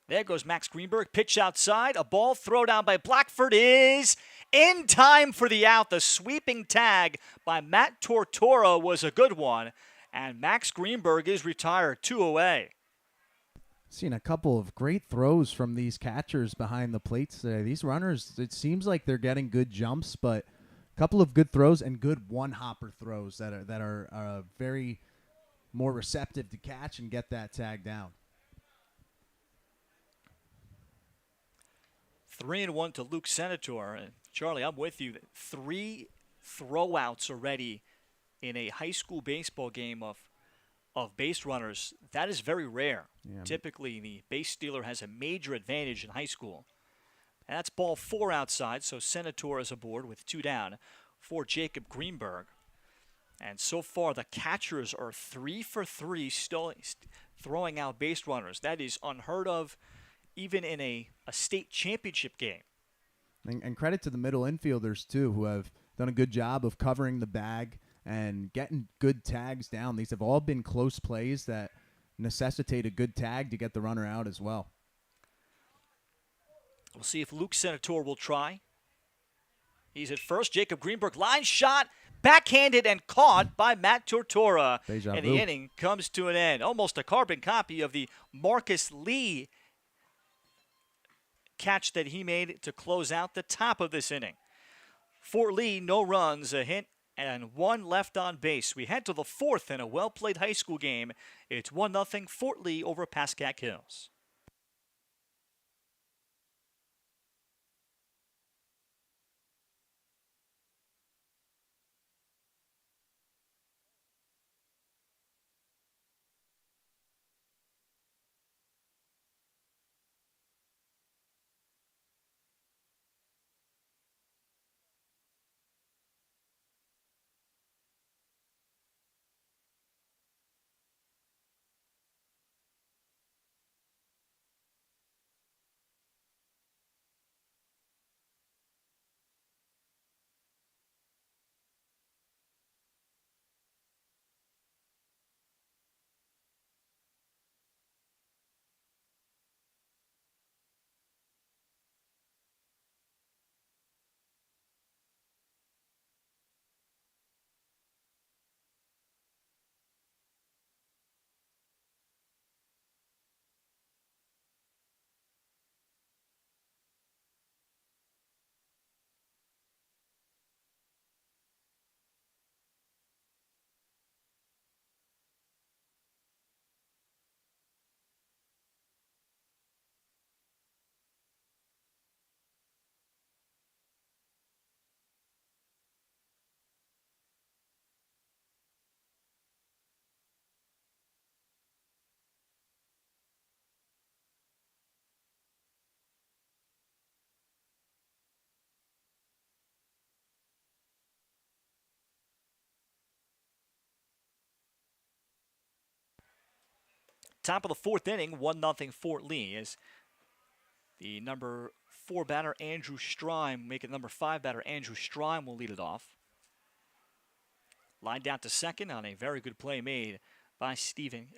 There goes Max Greenberg. Pitch outside. A ball thrown down by Blackford is in time for the out. The sweeping tag by Matt Tortora was a good one. And Max Greenberg is retired, 2 away. Seen a couple of great throws from these catchers behind the plates today. These runners, it seems like they're getting good jumps, but a couple of good throws and good one-hopper throws that are very more receptive to catch and get that tag down. 3-1 to Luke Senator. And Charlie, I'm with you. 3 throwouts already in a high school baseball game of base runners. That is very rare. Yeah. Typically, the base stealer has a major advantage in high school. And that's ball 4 outside, so Senator is aboard with 2 down for Jacob Greenberg. And so far, the catchers are 3 for 3 still throwing out base runners. That is unheard of, even in a state championship game. And credit to the middle infielders, too, who have done a good job of covering the bag and getting good tags down. These have all been close plays that necessitate a good tag to get the runner out as well. We'll see if Luke Senator will try. He's at first. Jacob Greenberg, line shot, backhanded and caught by Matt Tortora. Deja And vu. the inning comes to an end. Almost a carbon copy of the Marcus Lee catch that he made to close out the top of this inning. Fort Lee, no runs, a hit, and one left on base. We head to the fourth in a well-played high school game. It's 1-0 Fort Lee over Pascack Hills. Top of the fourth inning, 1-0 Fort Lee as the number 4 batter, Andrew Strime, making number 5 batter, Andrew Strime, will lead it off. Lined out to second on a very good play made by Stephen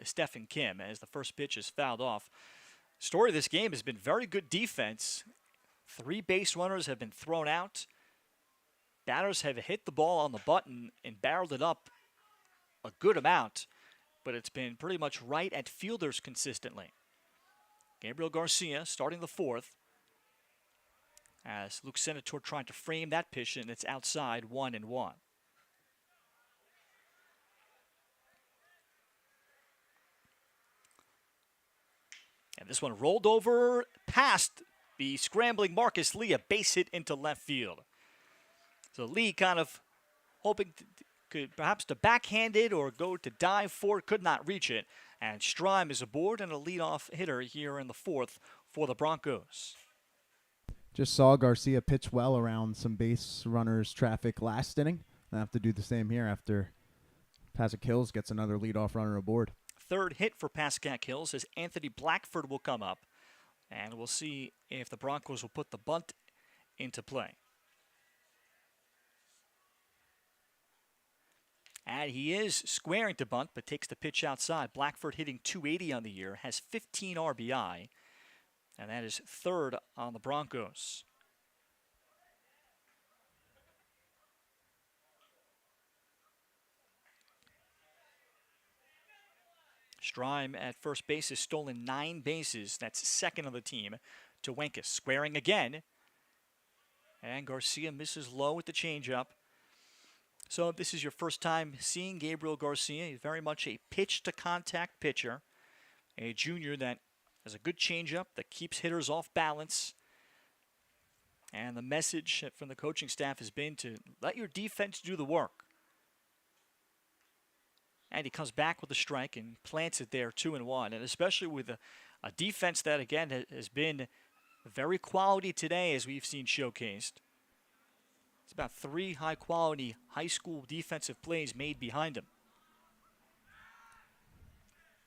Kim as the first pitch is fouled off. Story of this game has been very good defense. 3 base runners have been thrown out. Batters have hit the ball on the button and barreled it up a good amount, but it's been pretty much right at fielders consistently. Gabriel Garcia starting the fourth as Luke Senator trying to frame that pitch, and it's outside 1-1. And this one rolled over past the scrambling Marcus Lee, a base hit into left field. So Lee kind of hoping could perhaps to backhand it or go to dive for it, could not reach it. And Strime is aboard and a leadoff hitter here in the fourth for the Broncos. Just saw Garcia pitch well around some base runners traffic last inning. I have to do the same here after Pascack Hills gets another leadoff runner aboard. Third hit for Pascack Hills as Anthony Blackford will come up. And we'll see if the Broncos will put the bunt into play. And he is squaring to bunt, but takes the pitch outside. Blackford hitting .280 on the year, has 15 RBI, and that is third on the Broncos. Strime at first base has stolen 9 bases. That's second on the team to Wenkus. Squaring again. And Garcia misses low with the changeup. So if this is your first time seeing Gabriel Garcia, he's very much a pitch-to-contact pitcher. A junior that has a good changeup that keeps hitters off balance. And the message from the coaching staff has been to let your defense do the work. And he comes back with a strike and plants it there 2-1. And especially with a defense that, again, has been very quality today, as we've seen showcased. It's about 3 high-quality high school defensive plays made behind him.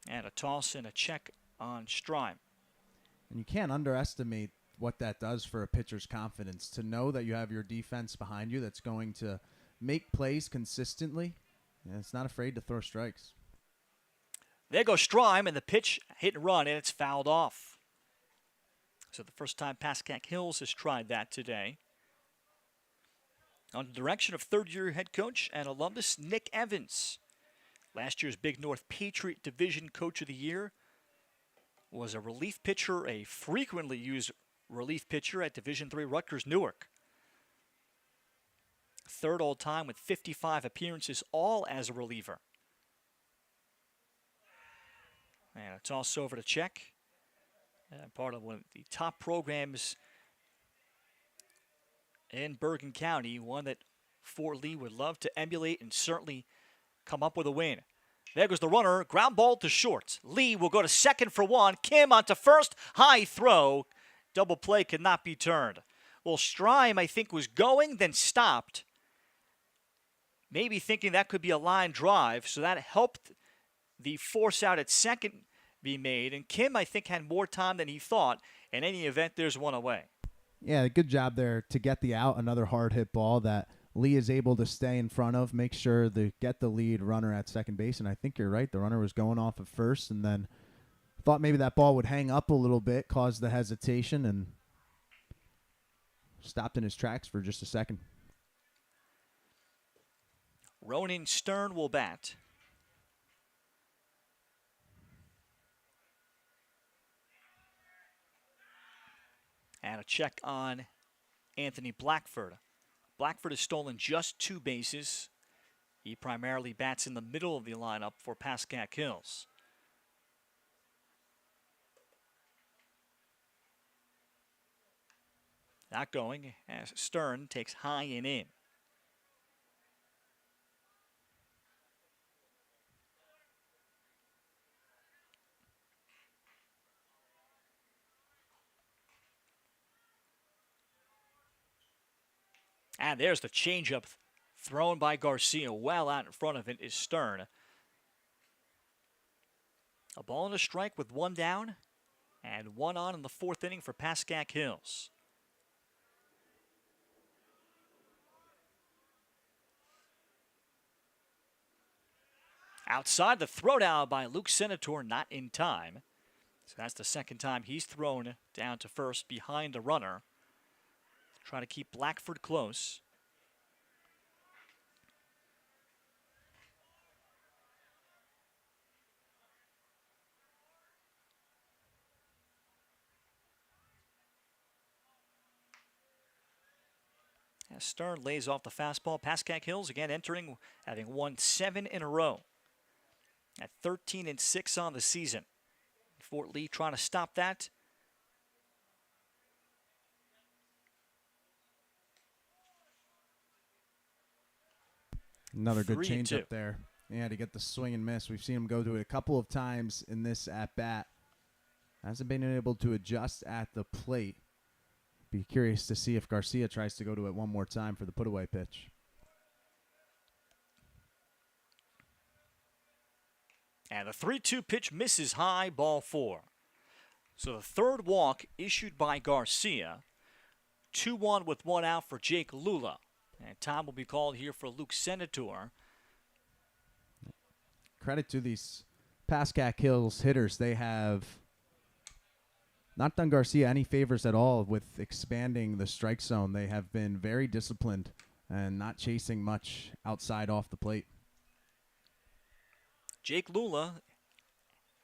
And a toss and a check on Strime. And you can't underestimate what that does for a pitcher's confidence, to know that you have your defense behind you that's going to make plays consistently. And it's not afraid to throw strikes. There goes Strime, and the pitch hit and run, and it's fouled off. So the first time Pascack Hills has tried that today. Under the direction of third-year head coach and alumnus Nick Evans. Last year's Big North Patriot Division Coach of the Year. Was a relief pitcher, a frequently used relief pitcher at Division III Rutgers Newark. Third all-time with 55 appearances, all as a reliever. And a toss over to check. Part of one of the top programs in Bergen County, one that Fort Lee would love to emulate and certainly come up with a win. There goes the runner, ground ball to short. Lee will go to second for one. Kim onto first, high throw. Double play cannot be turned. Well, Strime, I think, was going, then stopped. Maybe thinking that could be a line drive, so that helped the force out at second be made. And Kim, I think, had more time than he thought. In any event, there's one away. Yeah, good job there to get the out. Another hard hit ball that Lee is able to stay in front of, make sure to get the lead runner at second base. And I think you're right. The runner was going off at first and then thought maybe that ball would hang up a little bit, caused the hesitation, and stopped in his tracks for just a second. Ronan Stern will bat. And a check on Anthony Blackford. Blackford has stolen just 2 bases. He primarily bats in the middle of the lineup for Pascack Hills. Not going as Stern takes high and in. And there's the changeup thrown by Garcia. Well out in front of it is Stern. A ball and a strike with 1 down and 1 on in the 4th inning for Pascack Hills. Outside, the throwdown by Luke Senator, not in time. So that's the second time he's thrown down to first behind a runner. Try to keep Blackford close. As Stern lays off the fastball, Pascack Hills again entering, having won 7 in a row. At 13-6 on the season. Fort Lee trying to stop that. Another good 3-2. change up there. Yeah, to get the swing and miss. We've seen him go to it a couple of times in this at-bat. Hasn't been able to adjust at the plate. Be curious to see if Garcia tries to go to it one more time for the put-away pitch. And the 3-2 pitch misses high, ball 4. So the third walk issued by Garcia. 2-1 with 1 out for Jake Lula. And time will be called here for Luke Senator. Credit to these Pascack Hills hitters. They have not done Garcia any favors at all with expanding the strike zone. They have been very disciplined and not chasing much outside off the plate. Jake Lula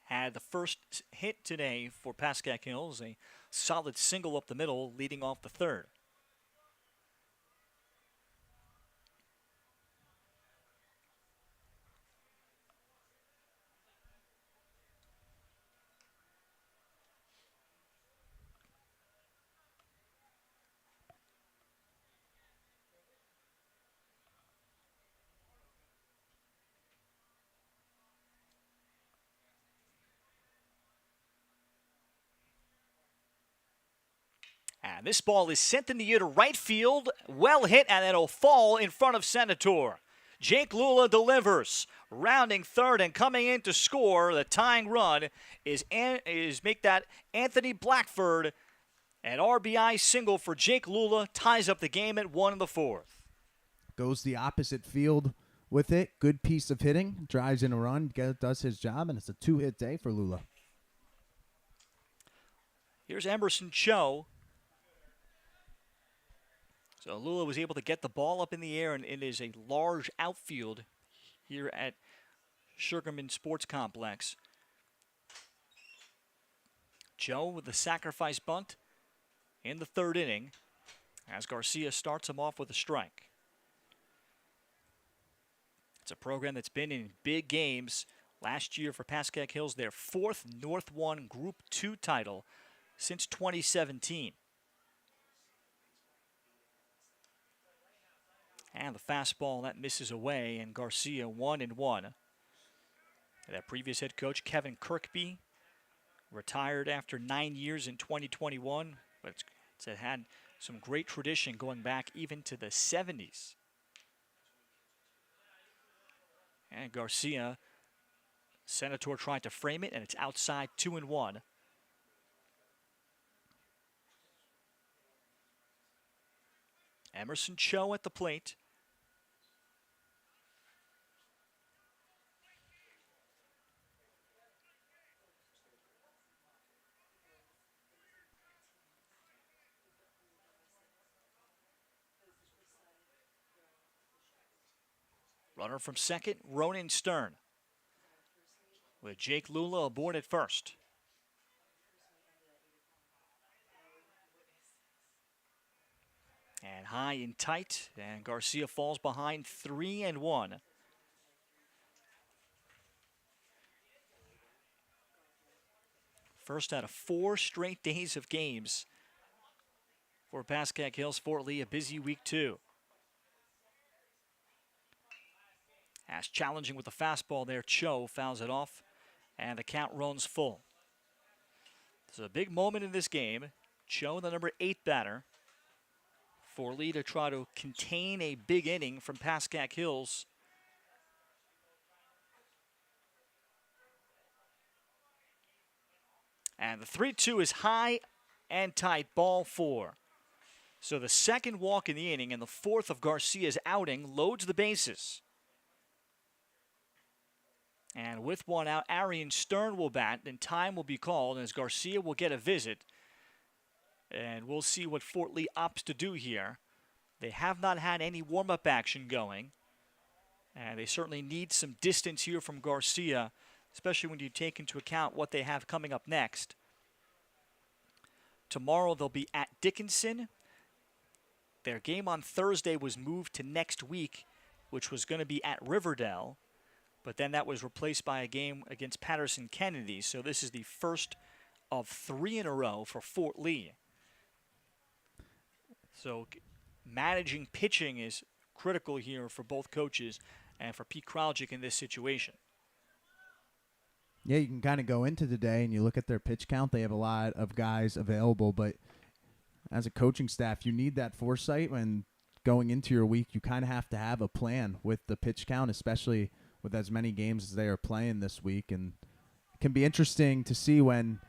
had the first hit today for Pascack Hills, a solid single up the middle, leading off the third. And this ball is sent in the air to right field. Well hit, and it'll fall in front of Senator. Jake Lula delivers. Rounding third and coming in to score the tying run is make that Anthony Blackford. An RBI single for Jake Lula ties up the game at 1 in the 4th. Goes the opposite field with it. Good piece of hitting. Drives in a run. Does his job, and it's a 2-hit day for Lula. Here's Emerson Cho. So Lula was able to get the ball up in the air, and it is a large outfield here at Sugarman Sports Complex. Joe with the sacrifice bunt in the third inning as Garcia starts him off with a strike. It's a program that's been in big games. Last year for Pascack Hills, their fourth North 1 Group 2 title since 2017. And the fastball that misses away, and Garcia 1-1. That previous head coach, Kevin Kirkby, retired after 9 years in 2021, but it's had some great tradition going back even to the 70s. And Garcia, Senator tried to frame it, and it's outside 2-1. Emerson Cho at the plate. Runner from second, Ronan Stern, with Jake Lula aboard at first. And high and tight, and Garcia falls behind 3-1. First out of 4 straight days of games for Pascack Hills. Fort Lee, a busy week too. As challenging with the fastball there, Cho fouls it off, and the count runs full. It's a big moment in this game. Cho, the number 8 batter, for Lee to try to contain a big inning from Pascack Hills. And the 3-2 is high and tight, ball 4. So the second walk in the inning and the fourth of Garcia's outing loads the bases. And with one out, Arian Stern will bat, and time will be called as Garcia will get a visit. And we'll see what Fort Lee opts to do here. They have not had any warm-up action going. And they certainly need some distance here from Garcia, especially when you take into account what they have coming up next. Tomorrow they'll be at Dickinson. Their game on Thursday was moved to next week, which was going to be at Riverdale. But then that was replaced by a game against Patterson Kennedy. So this is the first of 3 in a row for Fort Lee. So managing pitching is critical here for both coaches and for Pete Kraljic in this situation. Yeah, you can kind of go into today and you look at their pitch count. They have a lot of guys available, but as a coaching staff, you need that foresight when going into your week. You kind of have to have a plan with the pitch count, especially with as many games as they are playing this week. And it can be interesting to see when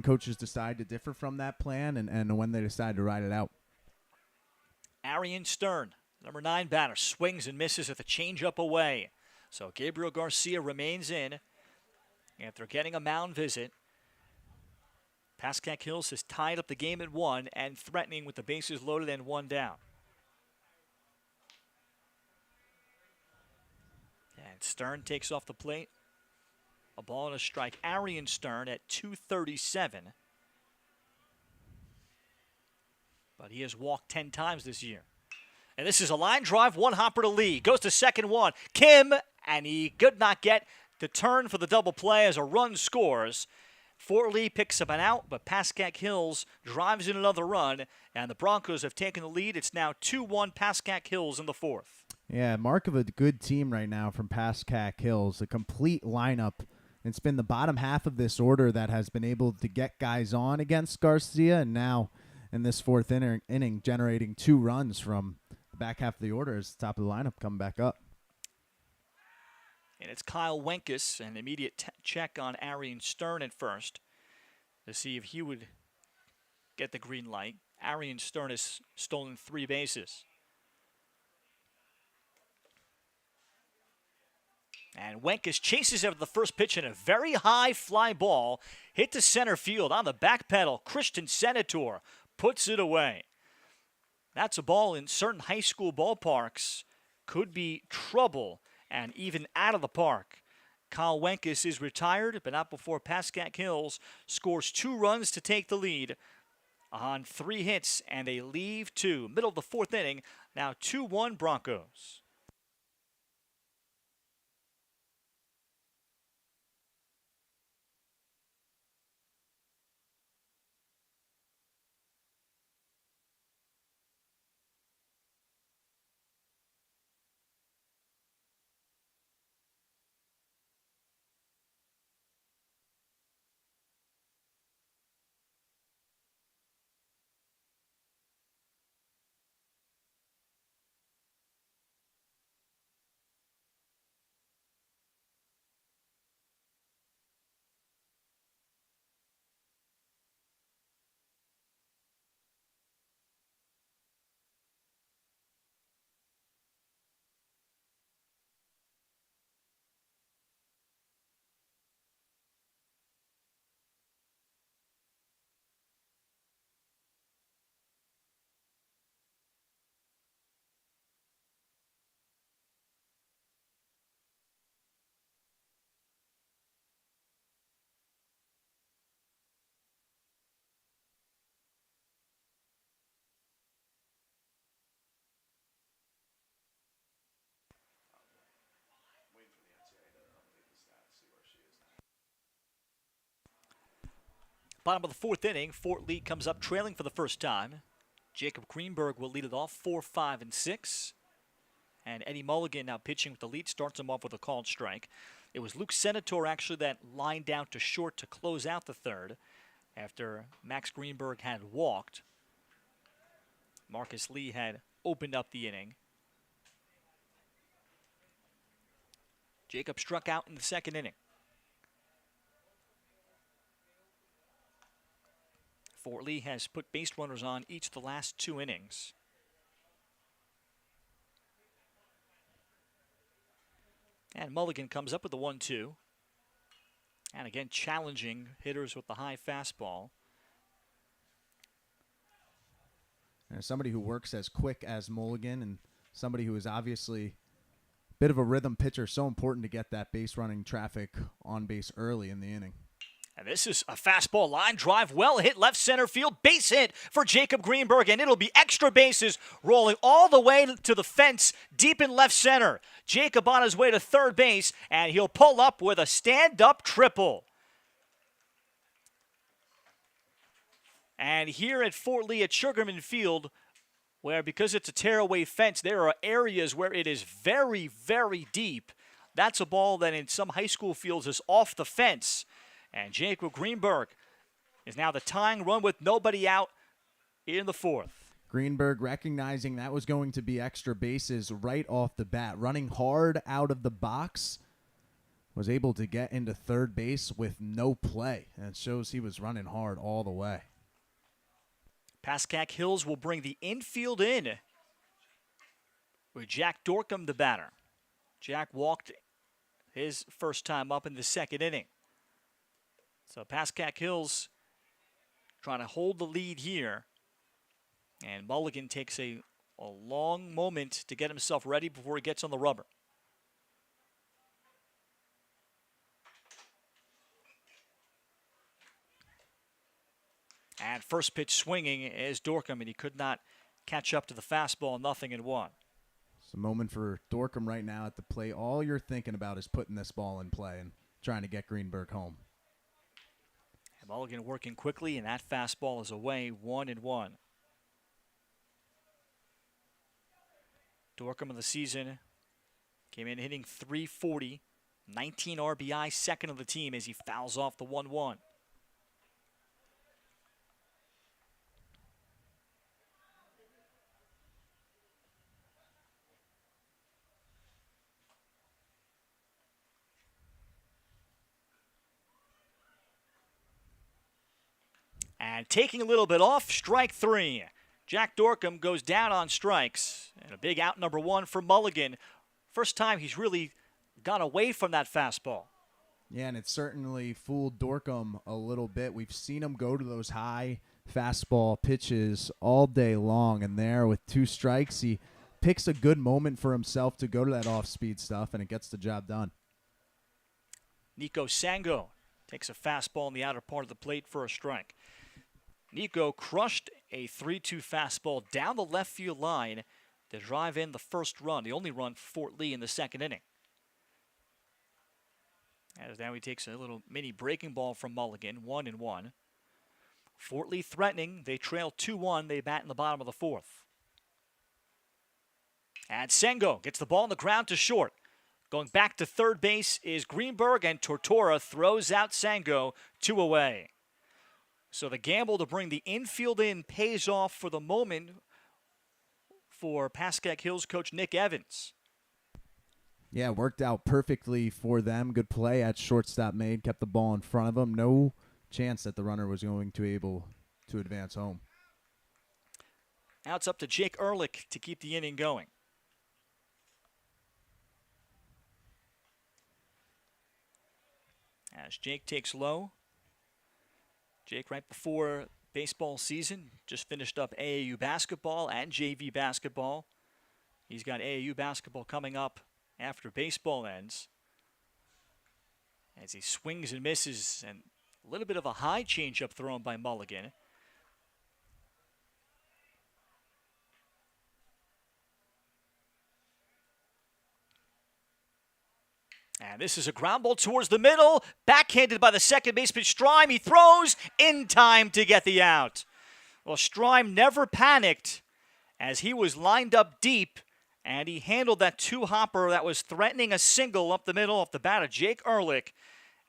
coaches decide to differ from that plan and when they decide to ride it out. Arian Stern, number 9 batter, swings and misses at the changeup away. So Gabriel Garcia remains in after getting a mound visit. Pascack Hills has tied up the game at 1 and threatening with the bases loaded and 1 down. And Stern takes off the plate. A ball and a strike. Arian Stern at 237. But he has walked 10 times this year. And this is a line drive, 1 hopper to Lee. Goes to second 1. Kim, and he could not get the turn for the double play as a run scores. Fort Lee picks up an out, but Pascack Hills drives in another run, and the Broncos have taken the lead. It's now 2-1 Pascack Hills in the 4th. Yeah, mark of a good team right now from Pascack Hills. A complete lineup. It's been the bottom half of this order that has been able to get guys on against Garcia, and now in this 4th inning generating 2 runs from the back half of the order as the top of the lineup come back up. And it's Kyle Wenkus, an immediate check on Arian Stern at first to see if he would get the green light. Arian Stern has stolen 3 bases. And Wenkes chases after the first pitch in a very high fly ball. Hit to center field on the back pedal. Christian Senator puts it away. That's a ball in certain high school ballparks. Could be trouble and even out of the park. Kyle Wenkes is retired, but not before Pascack Hills scores 2 runs to take the lead on 3 hits, and they leave 2. Middle of the 4th inning, now 2-1 Broncos. Bottom of the 4th inning, Fort Lee comes up trailing for the first time. Jacob Greenberg will lead it off 4, 5, and 6. And Eddie Mulligan now pitching with the lead, starts him off with a called strike. It was Luke Senator actually that lined out to short to close out the 3rd after Max Greenberg had walked. Marcus Lee had opened up the inning. Jacob struck out in the 2nd inning. Fort Lee has put base runners on each of the last 2 innings. And Mulligan comes up with the 1-2. And again, challenging hitters with the high fastball. And somebody who works as quick as Mulligan and somebody who is obviously a bit of a rhythm pitcher, so important to get that base running traffic on base early in the inning. And this is a fastball line drive, well hit left center field, base hit for Jacob Greenberg, and it'll be extra bases rolling all the way to the fence deep in left center. Jacob on his way to 3rd base, and he'll pull up with a stand-up triple. And here at Fort Lee at Sugarman Field, where because it's a tearaway fence, there are areas where it is very, very deep. That's a ball that in some high school fields is off the fence. And Jacob Greenberg is now the tying run with nobody out in the 4th. Greenberg recognizing that was going to be extra bases right off the bat. Running hard out of the box, was able to get into 3rd base with no play. And it shows he was running hard all the way. Pascack Hills will bring the infield in with Jack Dorcom, the batter. Jack walked his first time up in the 2nd inning. So Pascack Hills trying to hold the lead here. And Mulligan takes a long moment to get himself ready before he gets on the rubber. And first pitch swinging is Dorcom, and he could not catch up to the fastball, 0-1. It's a moment for Dorcom right now at the plate. All you're thinking about is putting this ball in play and trying to get Greenberg home. And Mulligan working quickly, and that fastball is away, 1-1. Dorcom of the season came in hitting .340, 19 RBI, 2nd of the team as he fouls off the 1-1. And taking a little bit off, strike 3. Jack Dorcom goes down on strikes. And a big out number 1 for Mulligan. First time he's really gone away from that fastball. Yeah, and it certainly fooled Dorcom a little bit. We've seen him go to those high fastball pitches all day long, and there with 2 strikes, he picks a good moment for himself to go to that off-speed stuff, and it gets the job done. Nico Sango takes a fastball in the outer part of the plate for a strike. Nico crushed a 3-2 fastball down the left field line to drive in the first run, the only run for Fort Lee in the second inning. As now he takes a little mini breaking ball from Mulligan, 1-1. Fort Lee threatening. They trail 2-1. They bat in the bottom of the fourth. And Sengo gets the ball on the ground to short. Going back to third base is Greenberg, and Tortora throws out Sengo, 2 away. So the gamble to bring the infield in pays off for the moment for Pascack Hills coach Nick Evans. Yeah, worked out perfectly for them. Good play at shortstop made, kept the ball in front of him. No chance that the runner was going to be able to advance home. Now it's up to Jake Ehrlich to keep the inning going. As Jake takes low. Jake, right before baseball season, just finished up AAU basketball and JV basketball. He's got AAU basketball coming up after baseball ends. As he swings and misses, and a little bit of a high changeup thrown by Mulligan. And this is a ground ball towards the middle, backhanded by the second baseman Strime. He throws in time to get the out. Well, Strime never panicked as he was lined up deep, and he handled that 2-hopper that was threatening a single up the middle off the bat of Jake Ehrlich.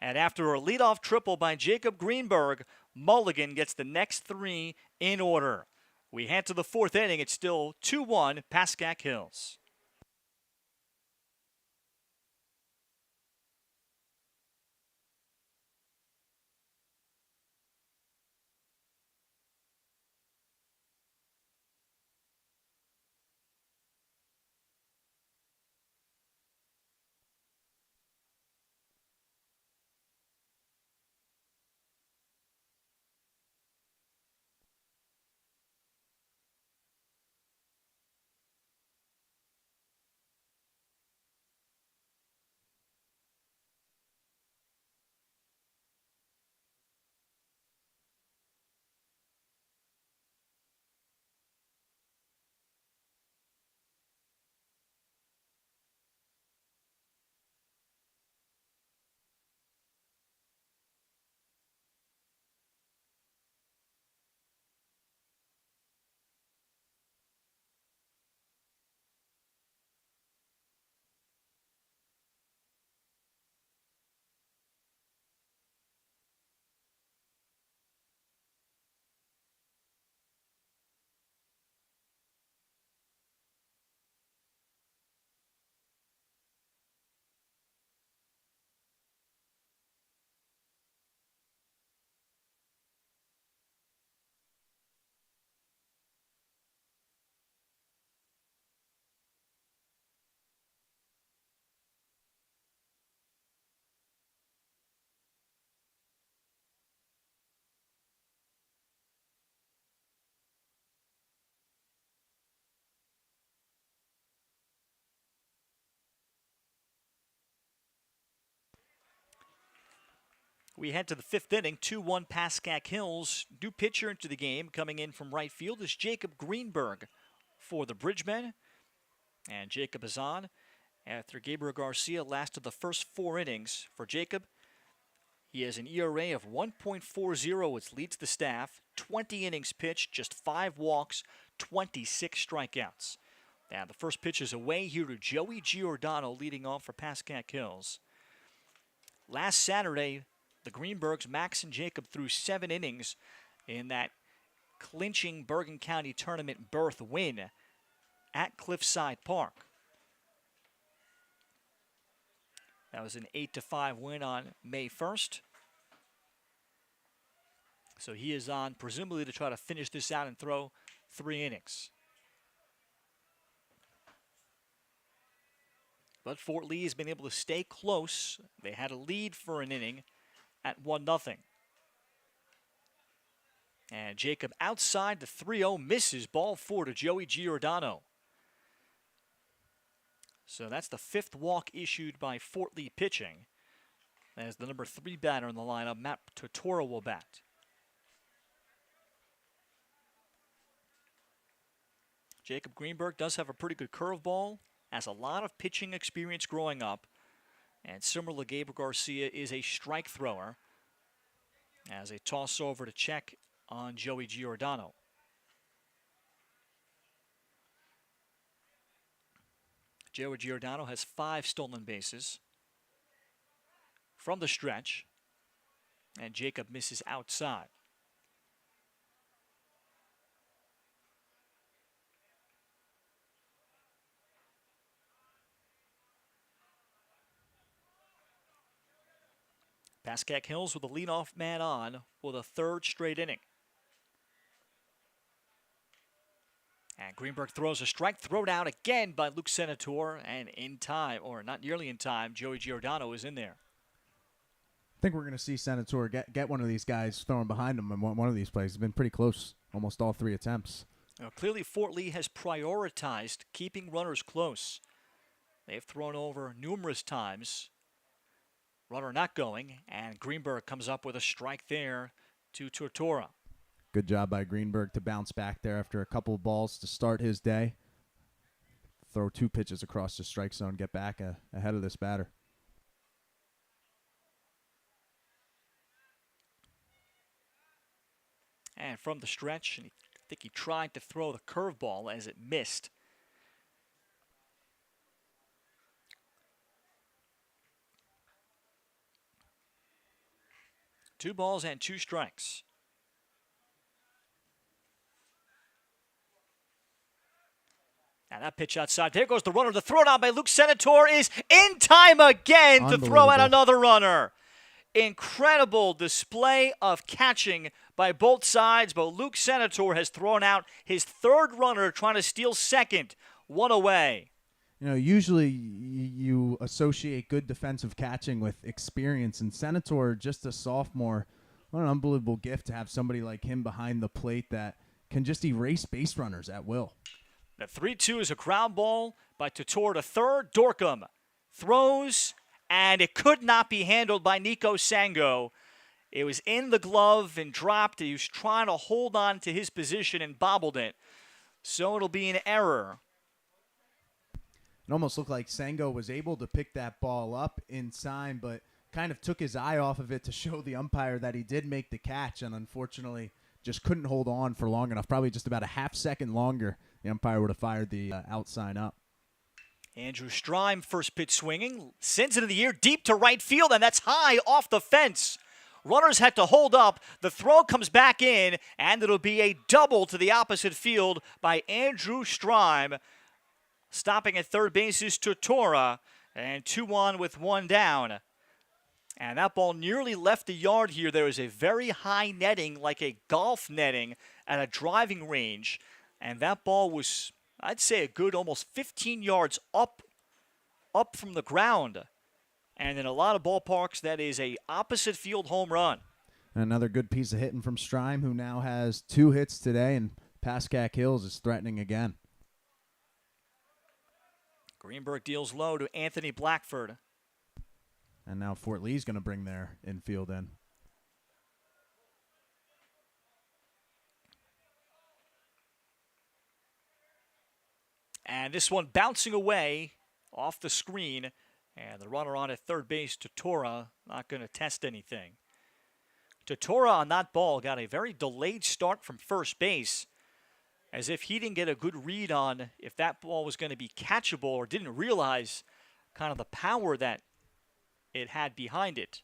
And after a leadoff triple by Jacob Greenberg, Mulligan gets the next 3 in order. We head to the fourth inning. It's still 2-1 Pascack Hills. We head to the fifth inning, 2-1 Pascack Hills. New pitcher into the game coming in from right field is Jacob Greenberg for the Bridgemen. And Jacob is on after Gabriel Garcia lasted the first 4 innings. For Jacob, he has an ERA of 1.40, which leads the staff. 20 innings pitched, just 5 walks, 26 strikeouts. Now the first pitch is away here to Joey Giordano leading off for Pascack Hills. Last Saturday, the Greenbergs, Max and Jacob, threw 7 innings in that clinching Bergen County tournament berth win at Cliffside Park. That was an 8-5 win on May 1st. So he is on, presumably to try to finish this out and throw 3 innings. But Fort Lee has been able to stay close. They had a lead for an inning at 1-0. And Jacob outside the 3-0 misses ball 4 to Joey Giordano. So that's the 5th walk issued by Fort Lee pitching. As the number 3 batter in the lineup, Matt Totora, will bat. Jacob Greenberg does have a pretty good curveball, has a lot of pitching experience growing up, and similar to Gabriel Garcia, is a strike thrower. As a toss over to check on Joey Giordano. Joey Giordano has 5 stolen bases from the stretch, and Jacob misses outside. Pascack Hills with a leadoff man on for the 3rd straight inning. And Greenberg throws a strike, thrown out again by Luke Senator, and in time, or not nearly in time, Joey Giordano is in there. I think we're going to see Senator get one of these guys throwing behind him in one of these plays. He's been pretty close almost all 3 attempts. Now, clearly, Fort Lee has prioritized keeping runners close. They've thrown over numerous times. Runner not going, and Greenberg comes up with a strike there to Tortora. Good job by Greenberg to bounce back there after a couple of balls to start his day. Throw 2 pitches across the strike zone, get back ahead of this batter. And from the stretch, I think he tried to throw the curveball as it missed. Two balls and 2 strikes. And that pitch outside. There goes the runner. The throw down by Luke Senator is in time again to throw out another runner. Incredible display of catching by both sides, but Luke Senator has thrown out his 3rd runner trying to steal 2nd. 1 away. You know, usually you associate good defensive catching with experience, and Senator, just a sophomore, what an unbelievable gift to have somebody like him behind the plate that can just erase base runners at will. The 3-2 is a ground ball by Totor to third. Dorcom throws, and it could not be handled by Nico Sango. It was in the glove and dropped. He was trying to hold on to his position and bobbled it. So it'll be an error. It almost looked like Sango was able to pick that ball up in time, but kind of took his eye off of it to show the umpire that he did make the catch, and unfortunately just couldn't hold on for long enough. Probably just about a half second longer, the umpire would have fired the out sign up. Andrew Strime, first pitch swinging, sends it in the air deep to right field, and that's high off the fence. Runners had to hold up. The throw comes back in, and it'll be a double to the opposite field by Andrew Strime. Stopping at third base is Totora, and 2-1 with 1 down. And that ball nearly left the yard here. There is a very high netting, like a golf netting, at a driving range. And that ball was, I'd say, a good almost 15 yards up from the ground. And in a lot of ballparks, that is a opposite field home run. Another good piece of hitting from Strime, who now has 2 hits today, and Pascack Hills is threatening again. Greenberg deals low to Anthony Blackford. And now Fort Lee's going to bring their infield in. And this one bouncing away off the screen. And the runner on at third base, Totora, not going to test anything. Totora on that ball got a very delayed start from first base, as if he didn't get a good read on if that ball was going to be catchable, or didn't realize kind of the power that it had behind it.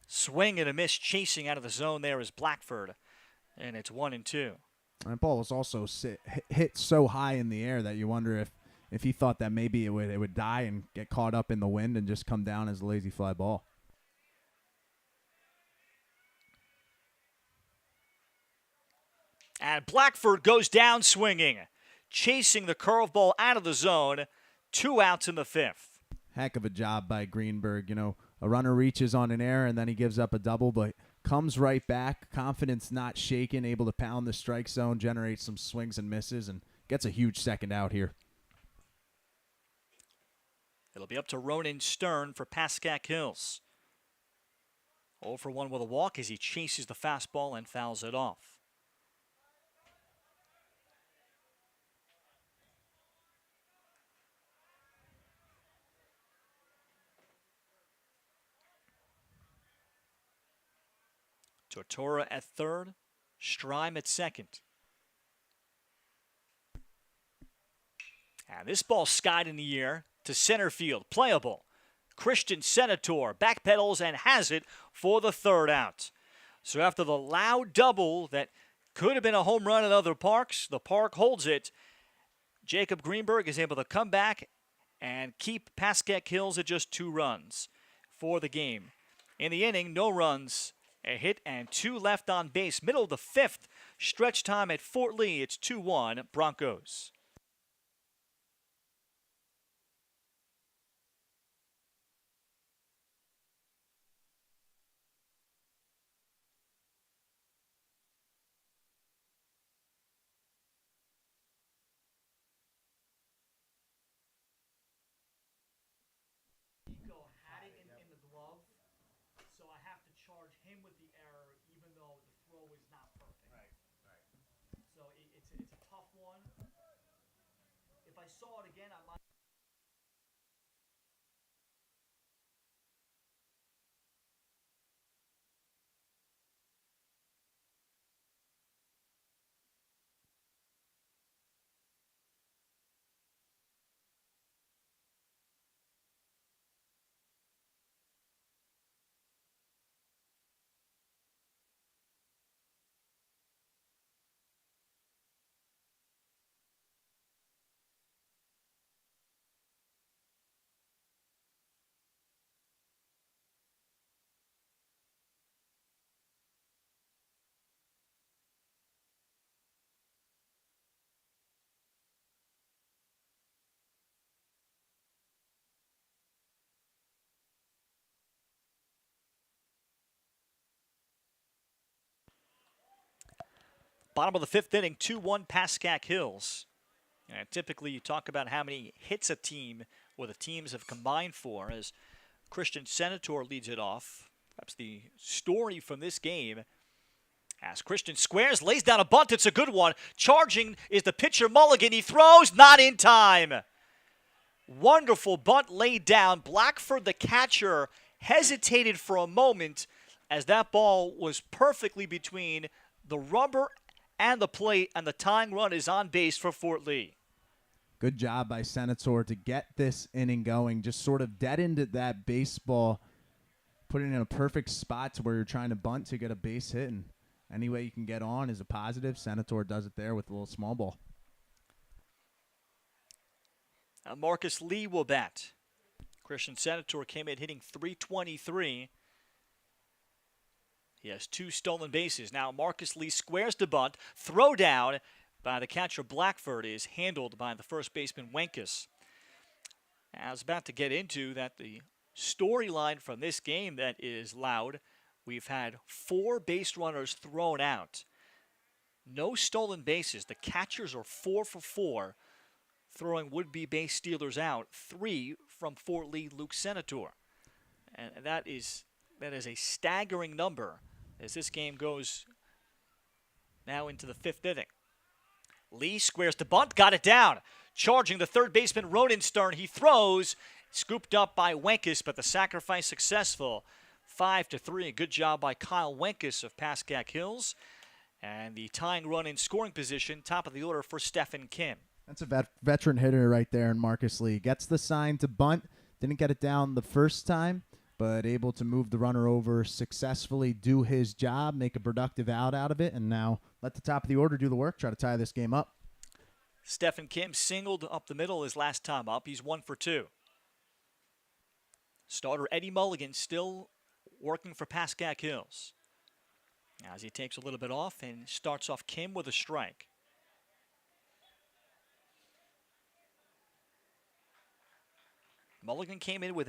Swing and a miss chasing out of the zone there is Blackford, and it's 1-2. That ball was also hit so high in the air that you wonder if he thought that maybe it would die and get caught up in the wind and just come down as a lazy fly ball. And Blackford goes down swinging. chasing the curveball out of the zone. 2 outs in the 5th. Heck of a job by Greenberg. You know, a runner reaches on an error and then he gives up a double, but comes right back. Confidence not shaken, able to pound the strike zone, generate some swings and misses, and gets a huge second out here. It'll be up to Ronan Stern for Pascack Hills. 0 for 1 with a walk as he chases the fastball and fouls it off. Tortora at third, Strime at second. And this ball skied in the air to center field, playable. Christian Senator backpedals and has it for the 3rd out. So after the loud double that could have been a home run in other parks, the park holds it. Jacob Greenberg is able to come back and keep Pascack Hills at just 2 runs for the game. In the inning, no runs, a hit and 2 left on base. Middle of the 5th, stretch time at Fort Lee. It's 2-1 Broncos. Had it in the glove, so I have to charge him with the error, even though the throw is not perfect. Right. So it's a tough one. If I saw it again, I might. Bottom of the 5th inning, 2-1 Pascack Hills. And typically you talk about how many hits a team or the teams have combined for, as Christian Senator leads it off. Perhaps the story from this game, as Christian squares, lays down a bunt. It's a good one. Charging is the pitcher Mulligan. He throws, not in time. Wonderful bunt laid down. Blackford, the catcher, hesitated for a moment as that ball was perfectly between the rubber and the plate, and the tying run is on base for Fort Lee. Good job by Senator to get this inning going. Just sort of deadened that baseball, put it in a perfect spot to where you're trying to bunt to get a base hit, and any way you can get on is a positive. Senator does it there with a little small ball. Marcus Lee will bat. Christian Senator came in hitting .323. He has 2 stolen bases. Now Marcus Lee squares the bunt. Throw down by the catcher Blackford is handled by the first baseman Wenkus. I was about to get into that the storyline from this game that is loud. We've had 4 base runners thrown out. No stolen bases. The catchers are 4 for 4, throwing would-be base stealers out. 3 from Fort Lee, Luke Senator. And that is a staggering number as this game goes now into the 5th inning. Lee squares the bunt, got it down. Charging the 3rd baseman Ronan Stern. He throws, scooped up by Wenkus, but the sacrifice successful. 5-3. A good job by Kyle Wenkus of Pascack Hills. And the tying run in scoring position, top of the order for Stephen Kim. That's a veteran hitter right there in Marcus Lee. Gets the sign to bunt. Didn't get it down the first time, but able to move the runner over successfully, do his job, make a productive out of it, and now let the top of the order do the work, try to tie this game up. Stephen Kim singled up the middle his last time up. He's 1 for 2. Starter Eddie Mulligan still working for Pascack Hills. As he takes a little bit off and starts off Kim with a strike. Mulligan came in with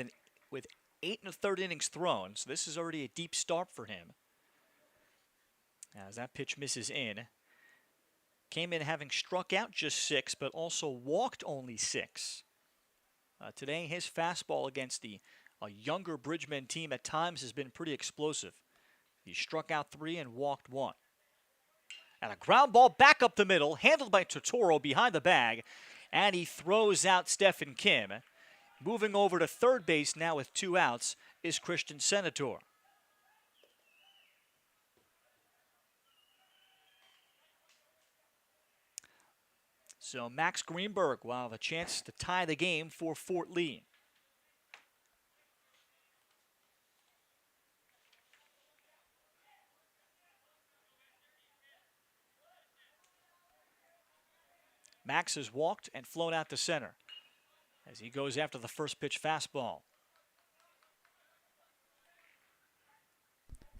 8 1/3 innings thrown, so this is already a deep start for him. As that pitch misses in. Came in having struck out just 6, but also walked only 6. Today, his fastball against a younger Bridgman team at times has been pretty explosive. He struck out 3 and walked 1. And a ground ball back up the middle, handled by Totoro behind the bag, and he throws out Stephen Kim. Moving over to third base now with 2 outs is Christian Senator. So Max Greenberg will have a chance to tie the game for Fort Lee. Max has walked and flown out to center as he goes after the first pitch fastball.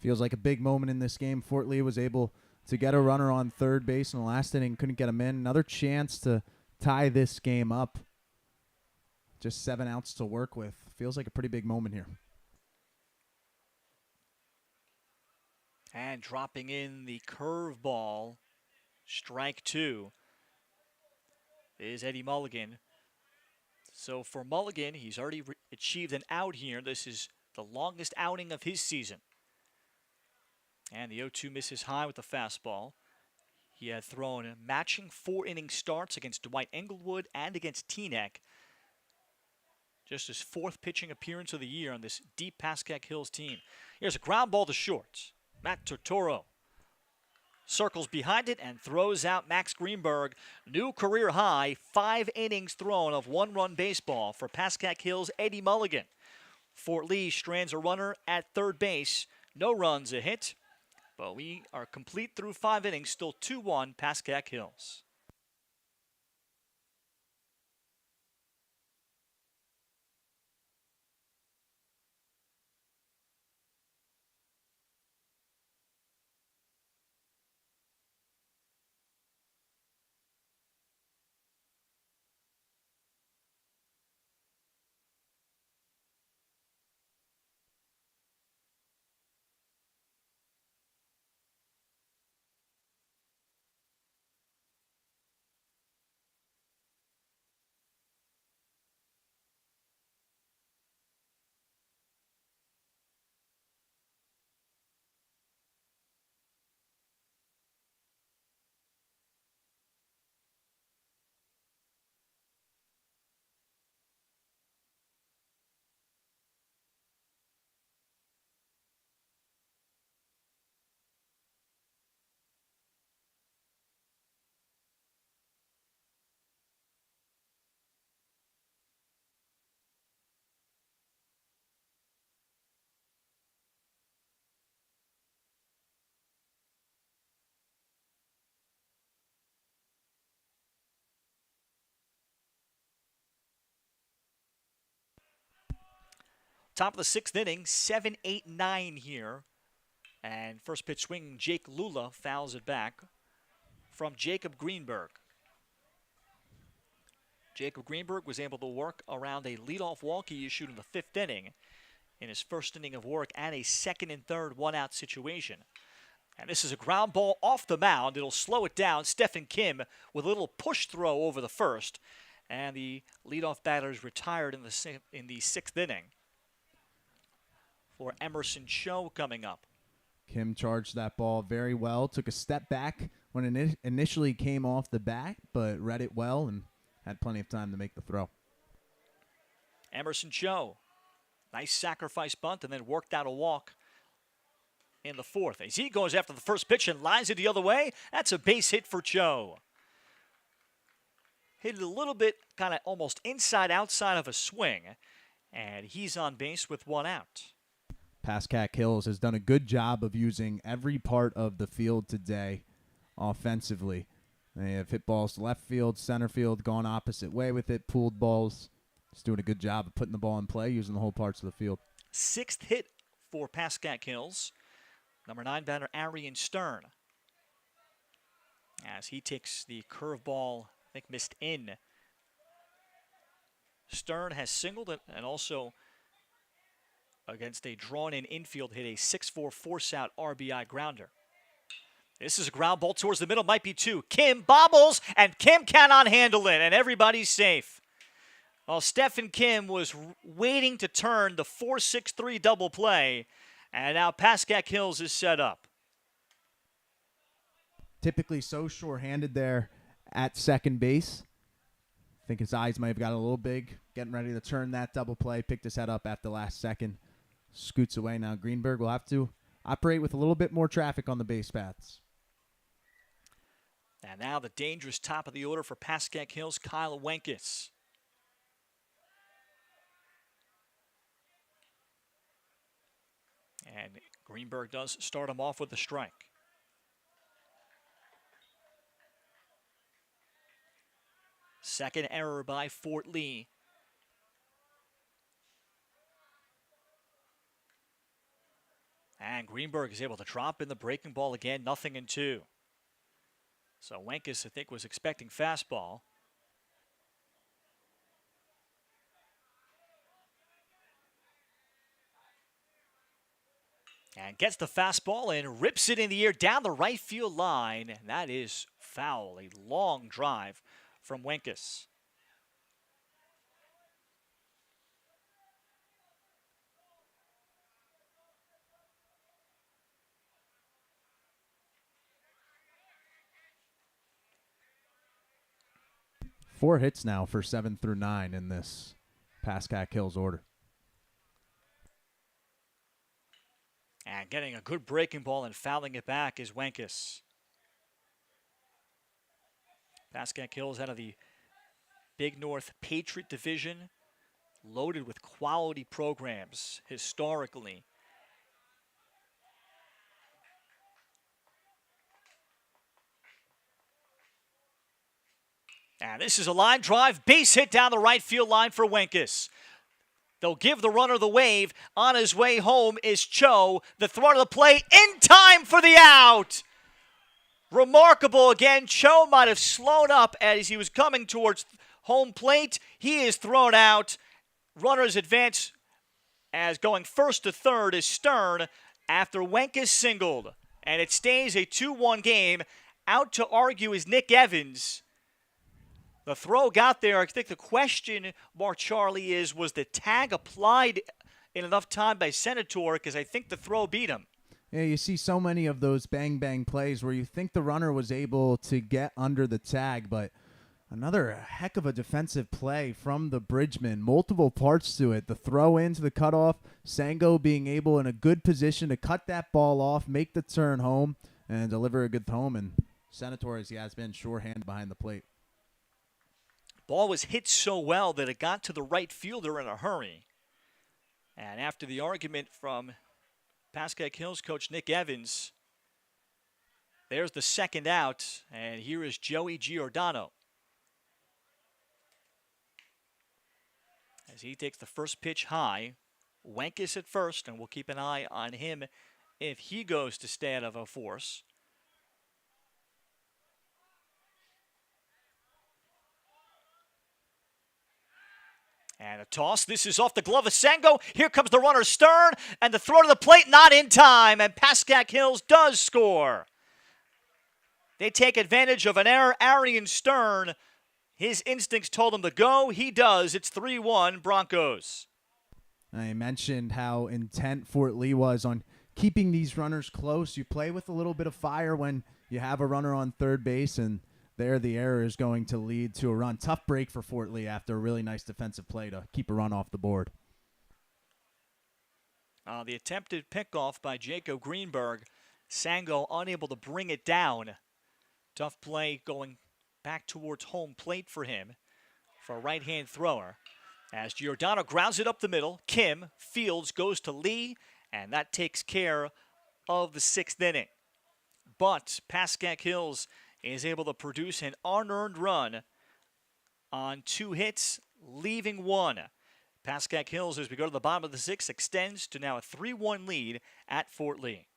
Feels like a big moment in this game. Fort Lee was able to get a runner on third base in the last inning, couldn't get him in. Another chance to tie this game up. Just 7 outs to work with. Feels like a pretty big moment here. And dropping in the curveball, strike 2, is Eddie Mulligan. So for Mulligan, he's already achieved an out here. This is the longest outing of his season. And the 0-2 misses high with the fastball. He had thrown matching 4-inning starts against Dwight Englewood and against Teaneck. Just his 4th pitching appearance of the year on this deep Pascack Hills team. Here's a ground ball to short. Matt Totoro circles behind it and throws out Max Greenberg. New career high, 5 innings thrown of 1-run baseball for Pascack Hills' Eddie Mulligan. Fort Lee strands a runner at third base. No runs, a hit. But we are complete through 5 innings, still 2-1 Pascack Hills. Top of the 6th inning, 7-8-9 here. And first pitch swing, Jake Lula fouls it back from Jacob Greenberg. Jacob Greenberg was able to work around a leadoff walk he issued in the 5th inning in his first inning of work and a 2nd and 3rd 1-out situation. And this is a ground ball off the mound. It'll slow it down. Stephen Kim with a little push throw over the first. And the leadoff batter is retired in the 6th inning for Emerson Cho coming up. Kim charged that ball very well. Took a step back when it initially came off the bat, but read it well and had plenty of time to make the throw. Emerson Cho, nice sacrifice bunt and then worked out a walk in the 4th. As he goes after the first pitch and lines it the other way, that's a base hit for Cho. Hit it a little bit kind of almost inside-outside of a swing, and he's on base with 1 out. Pascack Hills has done a good job of using every part of the field today offensively. They have hit balls to left field, center field, gone opposite way with it, pulled balls. Just doing a good job of putting the ball in play, using the whole parts of the field. 6th hit for Pascack Hills. Number 9 batter Arian Stern. As he takes the curveball, I think missed in. Stern has singled and also against a drawn-in infield hit a 6-4 force-out RBI grounder. This is a ground ball towards the middle, might be two. Kim bobbles, and Kim cannot handle it, and everybody's safe. Well, Stephen Kim was waiting to turn the 4-6-3 double play, and now Pascack Hills is set up. Typically so short-handed there at second base. I think his eyes might have got a little big, getting ready to turn that double play, picked his head up at the last second, scoots away. Now Greenberg will have to operate with a little bit more traffic on the base paths. And now the dangerous top of the order for Pascack Hills, Kyle Wenkes. And Greenberg does start him off with a strike. Second error by Fort Lee. And Greenberg is able to drop in the breaking ball again, 0-2. So Wenkes, I think, was expecting fastball. And gets the fastball and rips it in the air down the right field line. And that is foul. A long drive from Wenkes. Four hits now for 7 through 9 in this Pascack Hills order. And getting a good breaking ball and fouling it back is Wenkes. Pascack Hills out of the Big North Patriot Division, loaded with quality programs historically. And this is a line drive, base hit down the right field line for Wenkes. They'll give the runner the wave. On his way home is Cho. The throw to the plate in time for the out. Remarkable again. Cho might have slowed up as he was coming towards home plate. He is thrown out. Runners advance as going first to third is Stern after Wenkes singled. And it stays a 2-1 game. Out to argue is Nick Evans. The throw got there. I think the question, Mark Charlie, is was the tag applied in enough time by Senator? Because I think the throw beat him. Yeah, you see so many of those bang-bang plays where you think the runner was able to get under the tag, but another heck of a defensive play from the Bridgeman. Multiple parts to it. The throw into the cutoff, Sango being able in a good position to cut that ball off, make the turn home, and deliver a good home. And Senator, as he has been, shorthand behind the plate. Ball was hit so well that it got to the right fielder in a hurry. And after the argument from Pascack Hills coach Nick Evans, there's the second out, and here is Joey Giordano. As he takes the first pitch high, Wenkes at first, and we'll keep an eye on him if he goes to stay out of a force. And a toss. This is off the glove of Sango. Here comes the runner Stern, and the throw to the plate not in time, and Pascack Hills does score. They take advantage of an error. Arian Stern, his instincts told him to go. He does. It's 3-1 Broncos. I mentioned how intent Fort Lee was on keeping these runners close. You play with a little bit of fire when you have a runner on third base, and there the error is going to lead to a run. Tough break for Fort Lee after a really nice defensive play to keep a run off the board. The attempted pickoff by Jacob Greenberg. Sango unable to bring it down. Tough play going back towards home plate for him for a right-hand thrower. As Giordano grounds it up the middle, Kim Fields goes to Lee, and that takes care of the sixth inning. But Pascack Hills is able to produce an unearned run on 2 hits, leaving 1. Pascack Hills, as we go to the bottom of the 6th, extends to now a 3-1 lead at Fort Lee.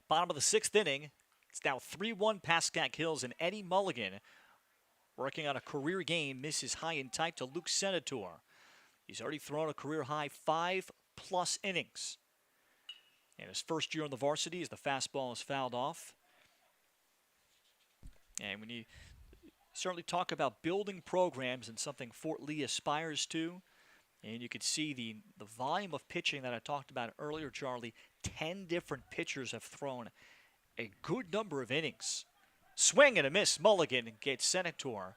Bottom of the sixth inning. It's now 3-1 Pascack Hills, and Eddie Mulligan, working on a career game, misses high and tight to Luke Senator. He's already thrown a career high 5+ innings. And his first year on the varsity as the fastball is fouled off. And when you certainly talk about building programs and something Fort Lee aspires to, and you can see the volume of pitching that I talked about earlier, Charlie. 10 different pitchers have thrown a good number of innings. Swing and a miss. Mulligan gets Senator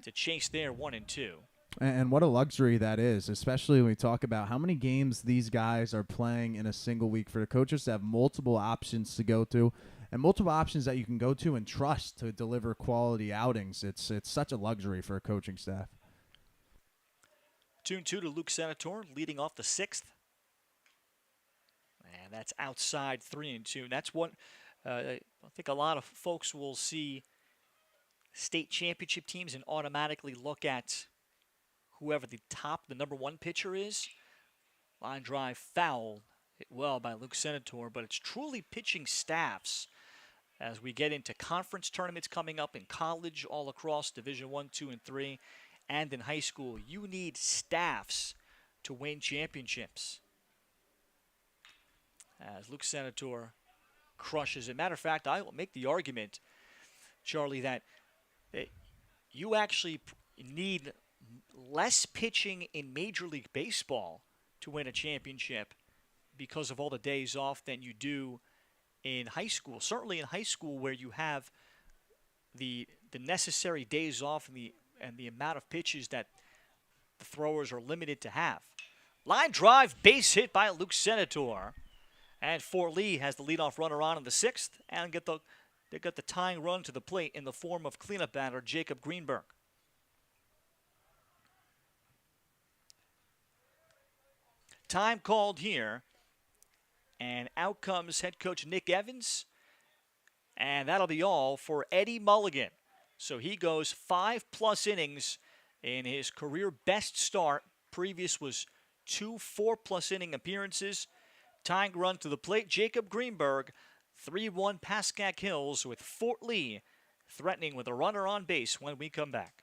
to chase there 1-2. And what a luxury that is, especially when we talk about how many games these guys are playing in a single week. For the coaches to have multiple options to go to and multiple options that you can go to and trust to deliver quality outings. It's such a luxury for a coaching staff. 2-2 to Luke Senator, leading off the sixth. And that's outside 3-2. That's what I think a lot of folks will see state championship teams and automatically look at whoever the number one pitcher is. Line drive foul, hit well by Luke Senator, but it's truly pitching staffs as we get into conference tournaments coming up in college all across Division 1, 2, and 3, and in high school. You need staffs to win championships. As Luke Senator crushes it. Matter of fact, I will make the argument, Charlie, that you actually need less pitching in Major League Baseball to win a championship because of all the days off than you do in high school. Certainly in high school, where you have the necessary days off and the amount of pitches that the throwers are limited to have. Line drive, base hit by Luke Senator. And Fort Lee has the leadoff runner on in the sixth, and they got the tying run to the plate in the form of cleanup batter Jacob Greenberg. Time called here, and out comes head coach Nick Evans, and that'll be all for Eddie Mulligan. So he goes 5+ innings in his career best start. Previous was 2 4+ inning appearances. Tying run to the plate, Jacob Greenberg. 3-1 Pascack Hills, with Fort Lee threatening with a runner on base when we come back.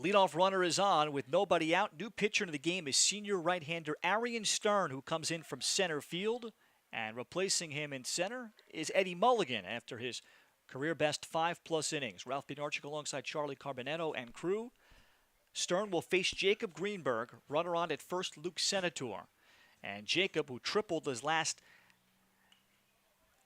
Leadoff runner is on with nobody out. New pitcher in the game is senior right-hander Arian Stern, who comes in from center field. And replacing him in center is Eddie Mulligan after his career-best 5+ innings. Ralph Benarchik alongside Charlie Carbonetto and crew. Stern will face Jacob Greenberg. Runner on at first, Luke Senator. And Jacob, who tripled his last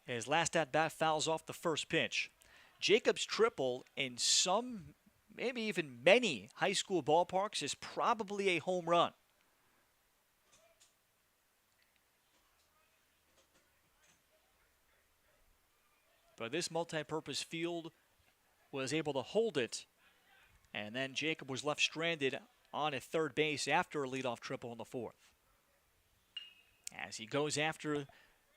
at-bat, fouls off the first pitch. Jacob's triple in some, maybe even many high school ballparks is probably a home run. But this multi-purpose field was able to hold it, and then Jacob was left stranded on at third base after a leadoff triple in the fourth. As he goes after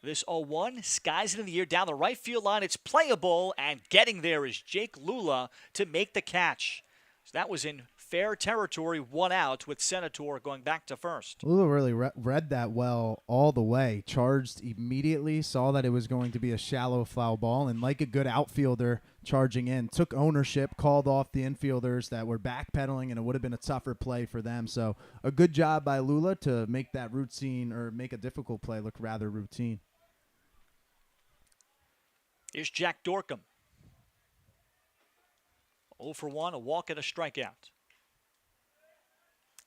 this 0-1, skies it in the air down the right field line. It's playable, and getting there is Jake Lula to make the catch. So that was in fair territory, 1 out, with Senator going back to first. Lula really read that well all the way. Charged immediately, saw that it was going to be a shallow foul ball, and like a good outfielder charging in, took ownership, called off the infielders that were backpedaling, and it would have been a tougher play for them. So a good job by Lula to make that routine, or make a difficult play look rather routine. Here's Jack Dorcom. 0 for 1, a walk and a strikeout.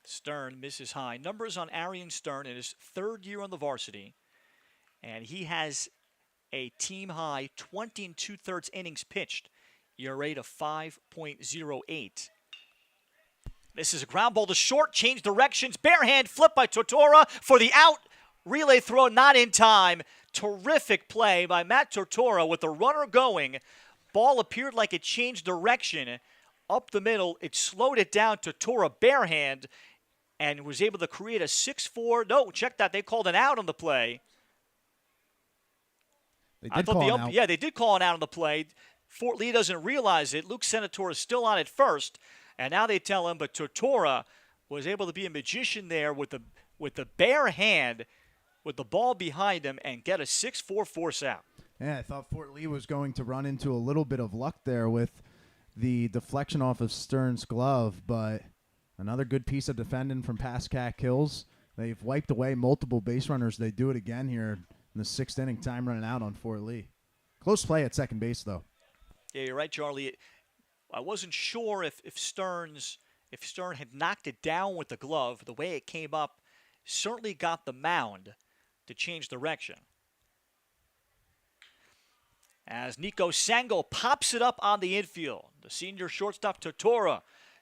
Stern misses high. Numbers on Arian Stern in his third year on the varsity, and he has a team-high 20 2/3 innings pitched, ERA of 5.08. This is a ground ball to short, change directions, bare hand flip by Tortora for the out. Relay throw not in time. Terrific play by Matt Tortora with the runner going. Ball appeared like it changed direction up the middle. It slowed it down. Tortora bare hand and was able to create a 6-4. No, check that. They called an out on the play. They did call an out. Yeah, they did call an out on the play. Fort Lee doesn't realize it. Luke Senator is still on at first, and now they tell him, but Tortora was able to be a magician there with the bare hand, with the ball behind him, and get a 6-4 force out. Yeah, I thought Fort Lee was going to run into a little bit of luck there with the deflection off of Stern's glove, but another good piece of defending from Pascack Hills. They've wiped away multiple base runners. They do it again here in the 6th inning, time running out on Fort Lee. Close play at second base, though. Yeah, you're right, Charlie. I wasn't sure if Stern had knocked it down with the glove. The way it came up certainly got the mound to change direction. As Nico Sango pops it up on the infield, the senior shortstop Tortora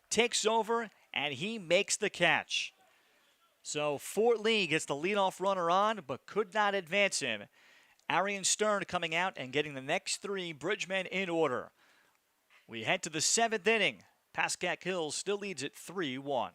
takes over, and he makes the catch. So Fort Lee gets the leadoff runner on, but could not advance him. Arian Stern coming out and getting the next 3 Bridgemen in order. We head to the 7th inning. Pascack Hills still leads it 3-1.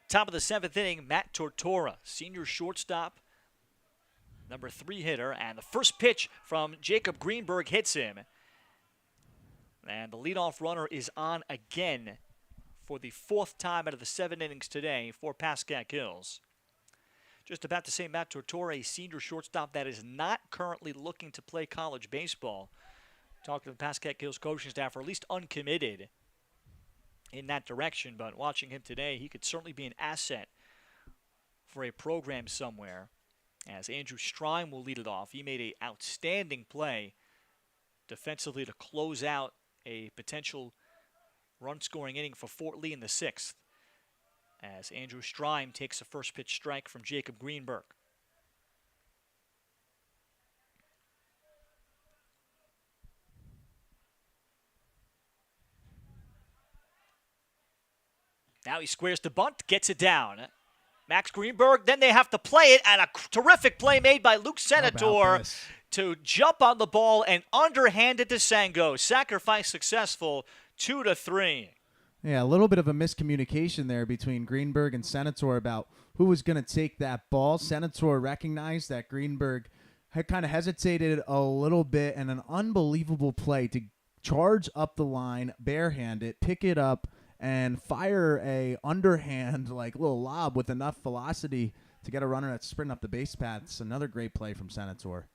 Top of the 7th inning, Matt Tortora, senior shortstop, number 3 hitter, and the first pitch from Jacob Greenberg hits him. And the leadoff runner is on again for the fourth time out of the 7 innings today for Pascack Hills. Just about to say Matt Tortore, senior shortstop that is not currently looking to play college baseball. Talking to the Pascack Hills coaching staff, or at least uncommitted in that direction. But watching him today, he could certainly be an asset for a program somewhere. As Andrew Strime will lead it off. He made an outstanding play defensively to close out a potential run-scoring inning for Fort Lee in the 6th. As Andrew Strime takes a first pitch strike from Jacob Greenberg. Now he squares the bunt, gets it down. Max Greenberg, then they have to play it, and a terrific play made by Luke Senator to jump on the ball and underhand it to Sango. Sacrifice successful, 2-3. Yeah, a little bit of a miscommunication there between Greenberg and Senator about who was going to take that ball. Senator recognized that Greenberg had kind of hesitated a little bit, and an unbelievable play to charge up the line, barehanded, pick it up, and fire a underhand like little lob with enough velocity to get a runner that's sprinting up the base path. It's another great play from Senator.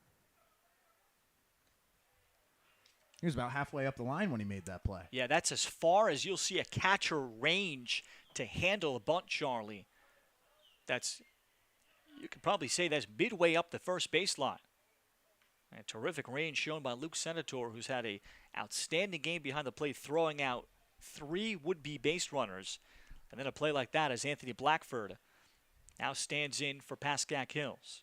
He was about halfway up the line when he made that play. Yeah, that's as far as you'll see a catcher range to handle a bunt, Charlie. You could probably say that's midway up the first baseline. A terrific range shown by Luke Senator, who's had an outstanding game behind the plate, throwing out 3 would-be base runners. And then a play like that as Anthony Blackford now stands in for Pascack Hills.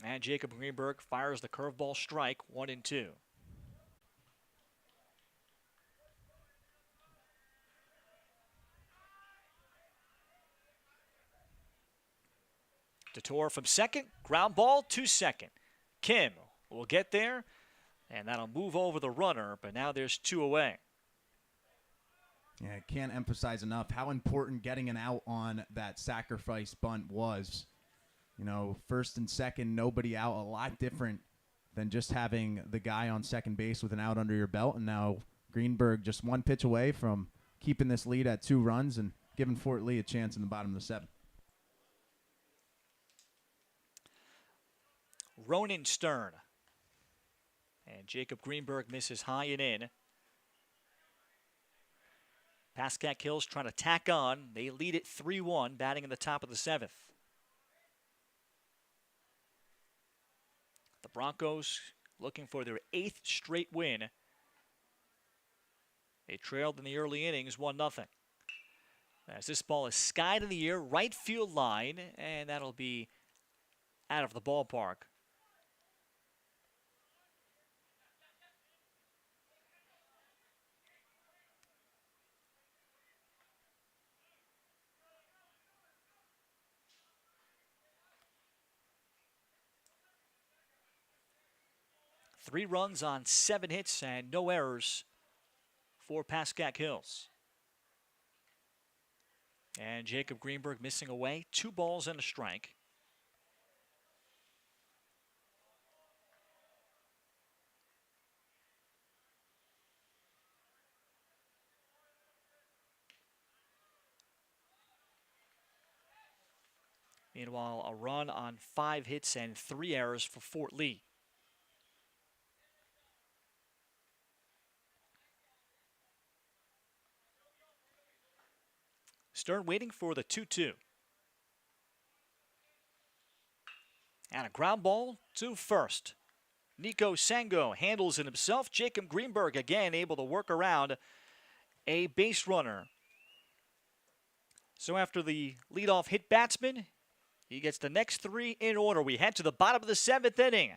And Jacob Greenberg fires the curveball strike, 1-2. Detour from second, ground ball to second. Kim will get there, and that'll move over the runner, but now there's 2 away. Yeah, I can't emphasize enough how important getting an out on that sacrifice bunt was. You know, first and second, nobody out, a lot different than just having the guy on second base with an out under your belt. And now Greenberg just 1 pitch away from keeping this lead at 2 runs and giving Fort Lee a chance in the bottom of the 7th. Ronan Stern. And Jacob Greenberg misses high and in. Pascack Hills trying to tack on. They lead it 3-1, batting in the top of the 7th. The Broncos looking for their 8th straight win. They trailed in the early innings, 1-0. As this ball is skied in the air, right field line, and that'll be out of the ballpark. Three runs on 7 hits and no errors for Pascack Hills. And Jacob Greenberg missing away. 2 balls and a strike. Meanwhile, a run on 5 hits and 3 errors for Fort Lee. Stern waiting for the 2-2. And a ground ball to first. Nico Sango handles it himself. Jacob Greenberg again able to work around a base runner. So after the leadoff hit batsman, he gets the next 3 in order. We head to the bottom of the 7th inning.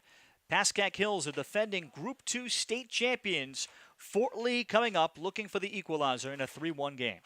Pascack Hills are defending Group 2 state champions. Fort Lee coming up looking for the equalizer in a 3-1 game.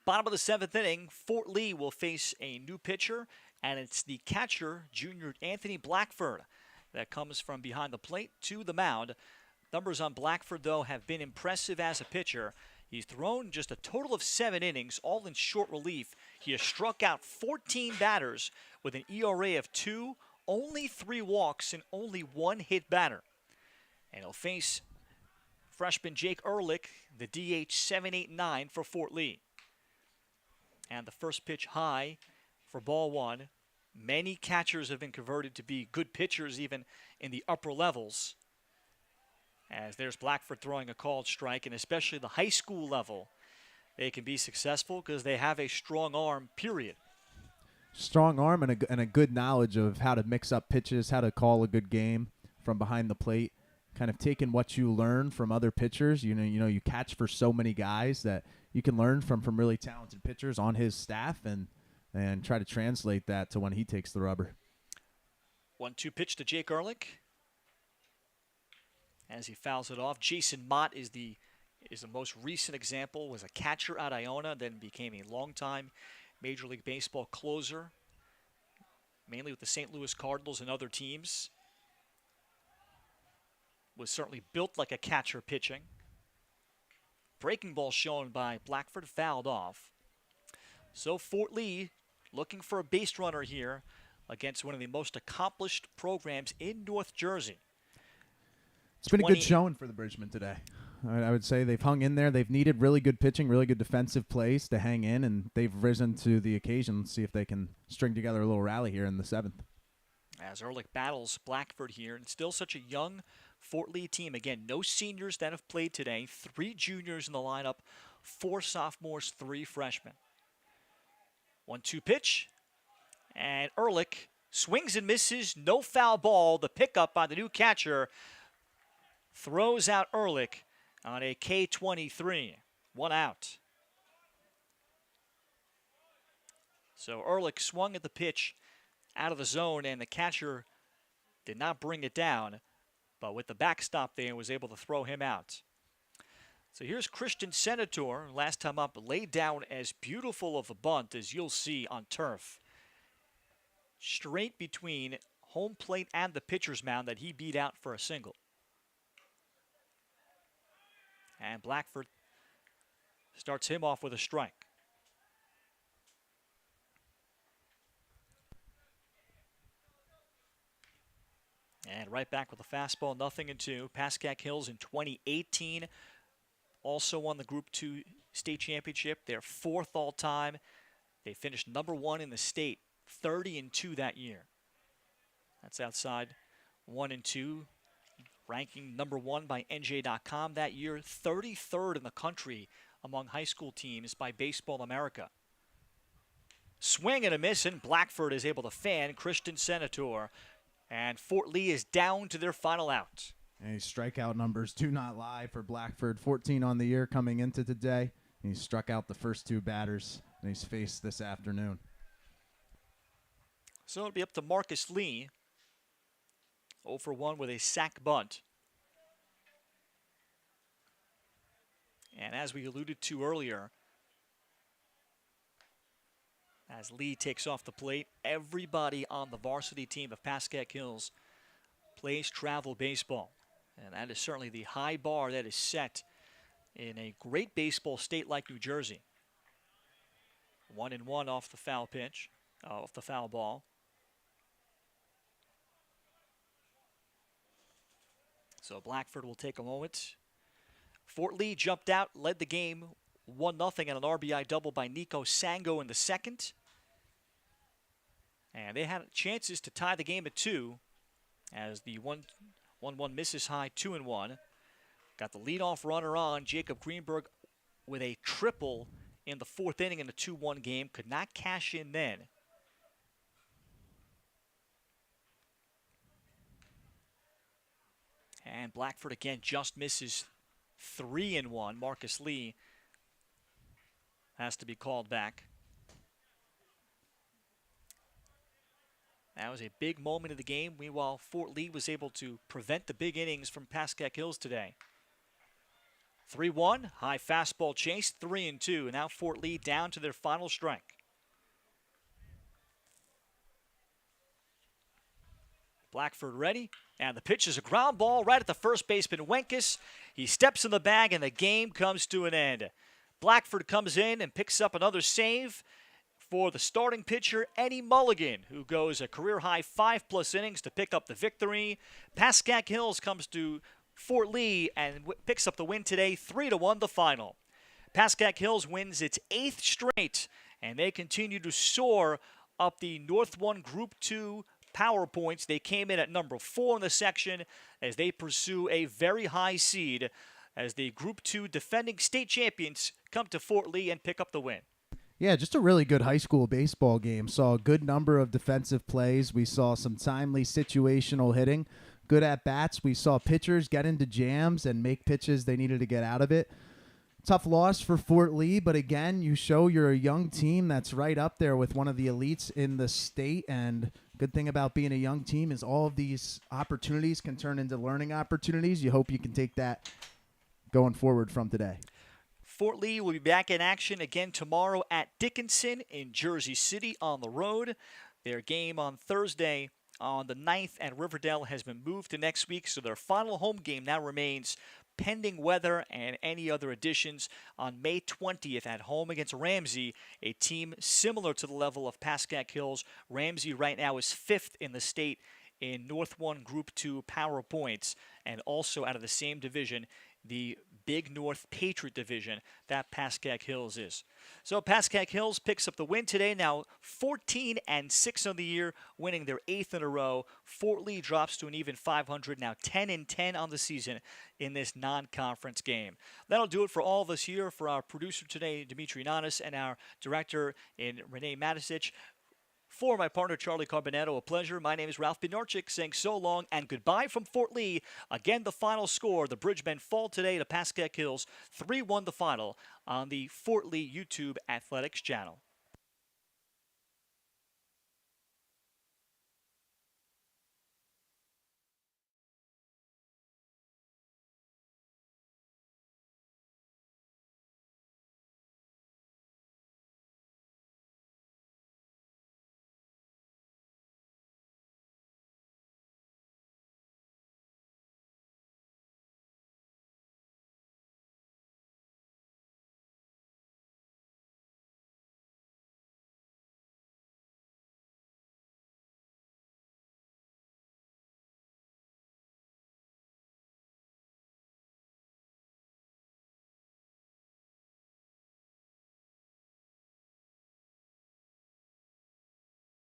Bottom of the 7th inning, Fort Lee will face a new pitcher, and it's the catcher, junior Anthony Blackford, that comes from behind the plate to the mound. Numbers on Blackford, though, have been impressive as a pitcher. He's thrown just a total of 7 innings, all in short relief. He has struck out 14 batters with an ERA of 2, only 3 walks, and only 1 hit batter. And he'll face freshman Jake Ehrlich, the DH 7-8-9 for Fort Lee. And the first pitch high for ball 1. Many catchers have been converted to be good pitchers even in the upper levels. As there's Blackford throwing a called strike, and especially the high school level, they can be successful because they have a strong arm, period. Strong arm and a good knowledge of how to mix up pitches, how to call a good game from behind the plate. Kind of taking what you learn from other pitchers. You catch for so many guys that you can learn from really talented pitchers on his staff and try to translate that to when he takes the rubber. 1-2 pitch to Jake Ehrlich. As he fouls it off, Jason Mott is the most recent example. Was a catcher at Iona, then became a longtime Major League Baseball closer, mainly with the St. Louis Cardinals and other teams. Was certainly built like a catcher pitching. Breaking ball shown by Blackford, fouled off. So Fort Lee looking for a base runner here against one of the most accomplished programs in North Jersey. It's been a good showing for the Bridgmen today. I would say they've hung in there. They've needed really good pitching, really good defensive plays to hang in, and they've risen to the occasion. Let's see if they can string together a little rally here in the 7th. As Ehrlich battles Blackford here, and still such a young Fort Lee team. Again, no seniors that have played today. 3 juniors in the lineup, 4 sophomores, 3 freshmen. 1-2 pitch, and Ehrlich swings and misses. No foul ball. The pickup by the new catcher throws out Ehrlich on a K-23. 1 out. So Ehrlich swung at the pitch out of the zone, and the catcher did not bring it down, but with the backstop there was able to throw him out. So here's Christian Senator, last time up, laid down as beautiful of a bunt as you'll see on turf. Straight between home plate and the pitcher's mound that he beat out for a single. And Blackford starts him off with a strike. And right back with a fastball, 0-2. Pascack Hills in 2018 also won the Group 2 state championship. They're 4th all-time. They finished number 1 in the state, 30-2 that year. That's outside 1 and 2. Ranking number 1 by NJ.com that year, 33rd in the country among high school teams by Baseball America. Swing and a miss, and Blackford is able to fan Christian Senator. And Fort Lee is down to their final out. And his strikeout numbers do not lie for Blackford. 14 on the year coming into today. He struck out the first 2 batters and he's faced this afternoon. So it'll be up to Marcus Lee. 0 for 1 with a sac bunt. And as we alluded to earlier, as Lee takes off the plate, everybody on the varsity team of Pascack Hills plays travel baseball. And that is certainly the high bar that is set in a great baseball state like New Jersey. 1-1 off the foul pitch, off the foul ball. So Blackford will take a moment. Fort Lee jumped out, led the game 1-0 on an RBI double by Nico Sango in the 2nd. And they had chances to tie the game at 2 as the 1-1 misses high, 2-1. Got the leadoff runner on, Jacob Greenberg, with a triple in the 4th inning in the 2-1 game. Could not cash in then. And Blackford again just misses 3-1. Marcus Lee has to be called back. That was a big moment of the game. Meanwhile, Fort Lee was able to prevent the big innings from Pascack Hills today. 3-1, high fastball chase, 3-2. Now Fort Lee down to their final strike. Blackford ready, and the pitch is a ground ball right at the first baseman, Wenkes. He steps in the bag, and the game comes to an end. Blackford comes in and picks up another save for the starting pitcher, Eddie Mulligan, who goes a career-high 5+ innings to pick up the victory. Pascack Hills comes to Fort Lee and picks up the win today, 3-1 the final. Pascack Hills wins its 8th straight, and they continue to soar up the North 1 Group 2 power points. They came in at number 4 in the section as they pursue a very high seed as the Group 2 defending state champions come to Fort Lee and pick up the win. Yeah, just a really good high school baseball game. Saw a good number of defensive plays. We saw some timely situational hitting, good at bats. We saw pitchers get into jams and make pitches they needed to get out of it. Tough loss for Fort Lee, but again, you show you're a young team that's right up there with one of the elites in the state. And good thing about being a young team is all of these opportunities can turn into learning opportunities. You hope you can take that going forward from today. Fort Lee will be back in action again tomorrow at Dickinson in Jersey City on the road. Their game on Thursday on the 9th at Riverdale has been moved to next week, so their final home game now remains pending weather and any other additions on May 20th at home against Ramsey, a team similar to the level of Pascack Hills. Ramsey right now is 5th in the state in North 1 Group 2 power points, and also out of the same division, the Big North Patriot Division that Pascack Hills is. So Pascack Hills picks up the win today, now 14-6 on the year, winning their 8th in a row. Fort Lee drops to an even 500, now 10-10 on the season in this non-conference game. That'll do it for all of us here, for our producer today, Dimitri Nanis, and our director in Renee Matisic. For my partner, Charlie Carbonetto, a pleasure. My name is Ralph Benarchik, saying so long and goodbye from Fort Lee. Again, the final score, the Bridgemen fall today to Pascack Hills, 3-1 the final on the Fort Lee YouTube Athletics channel.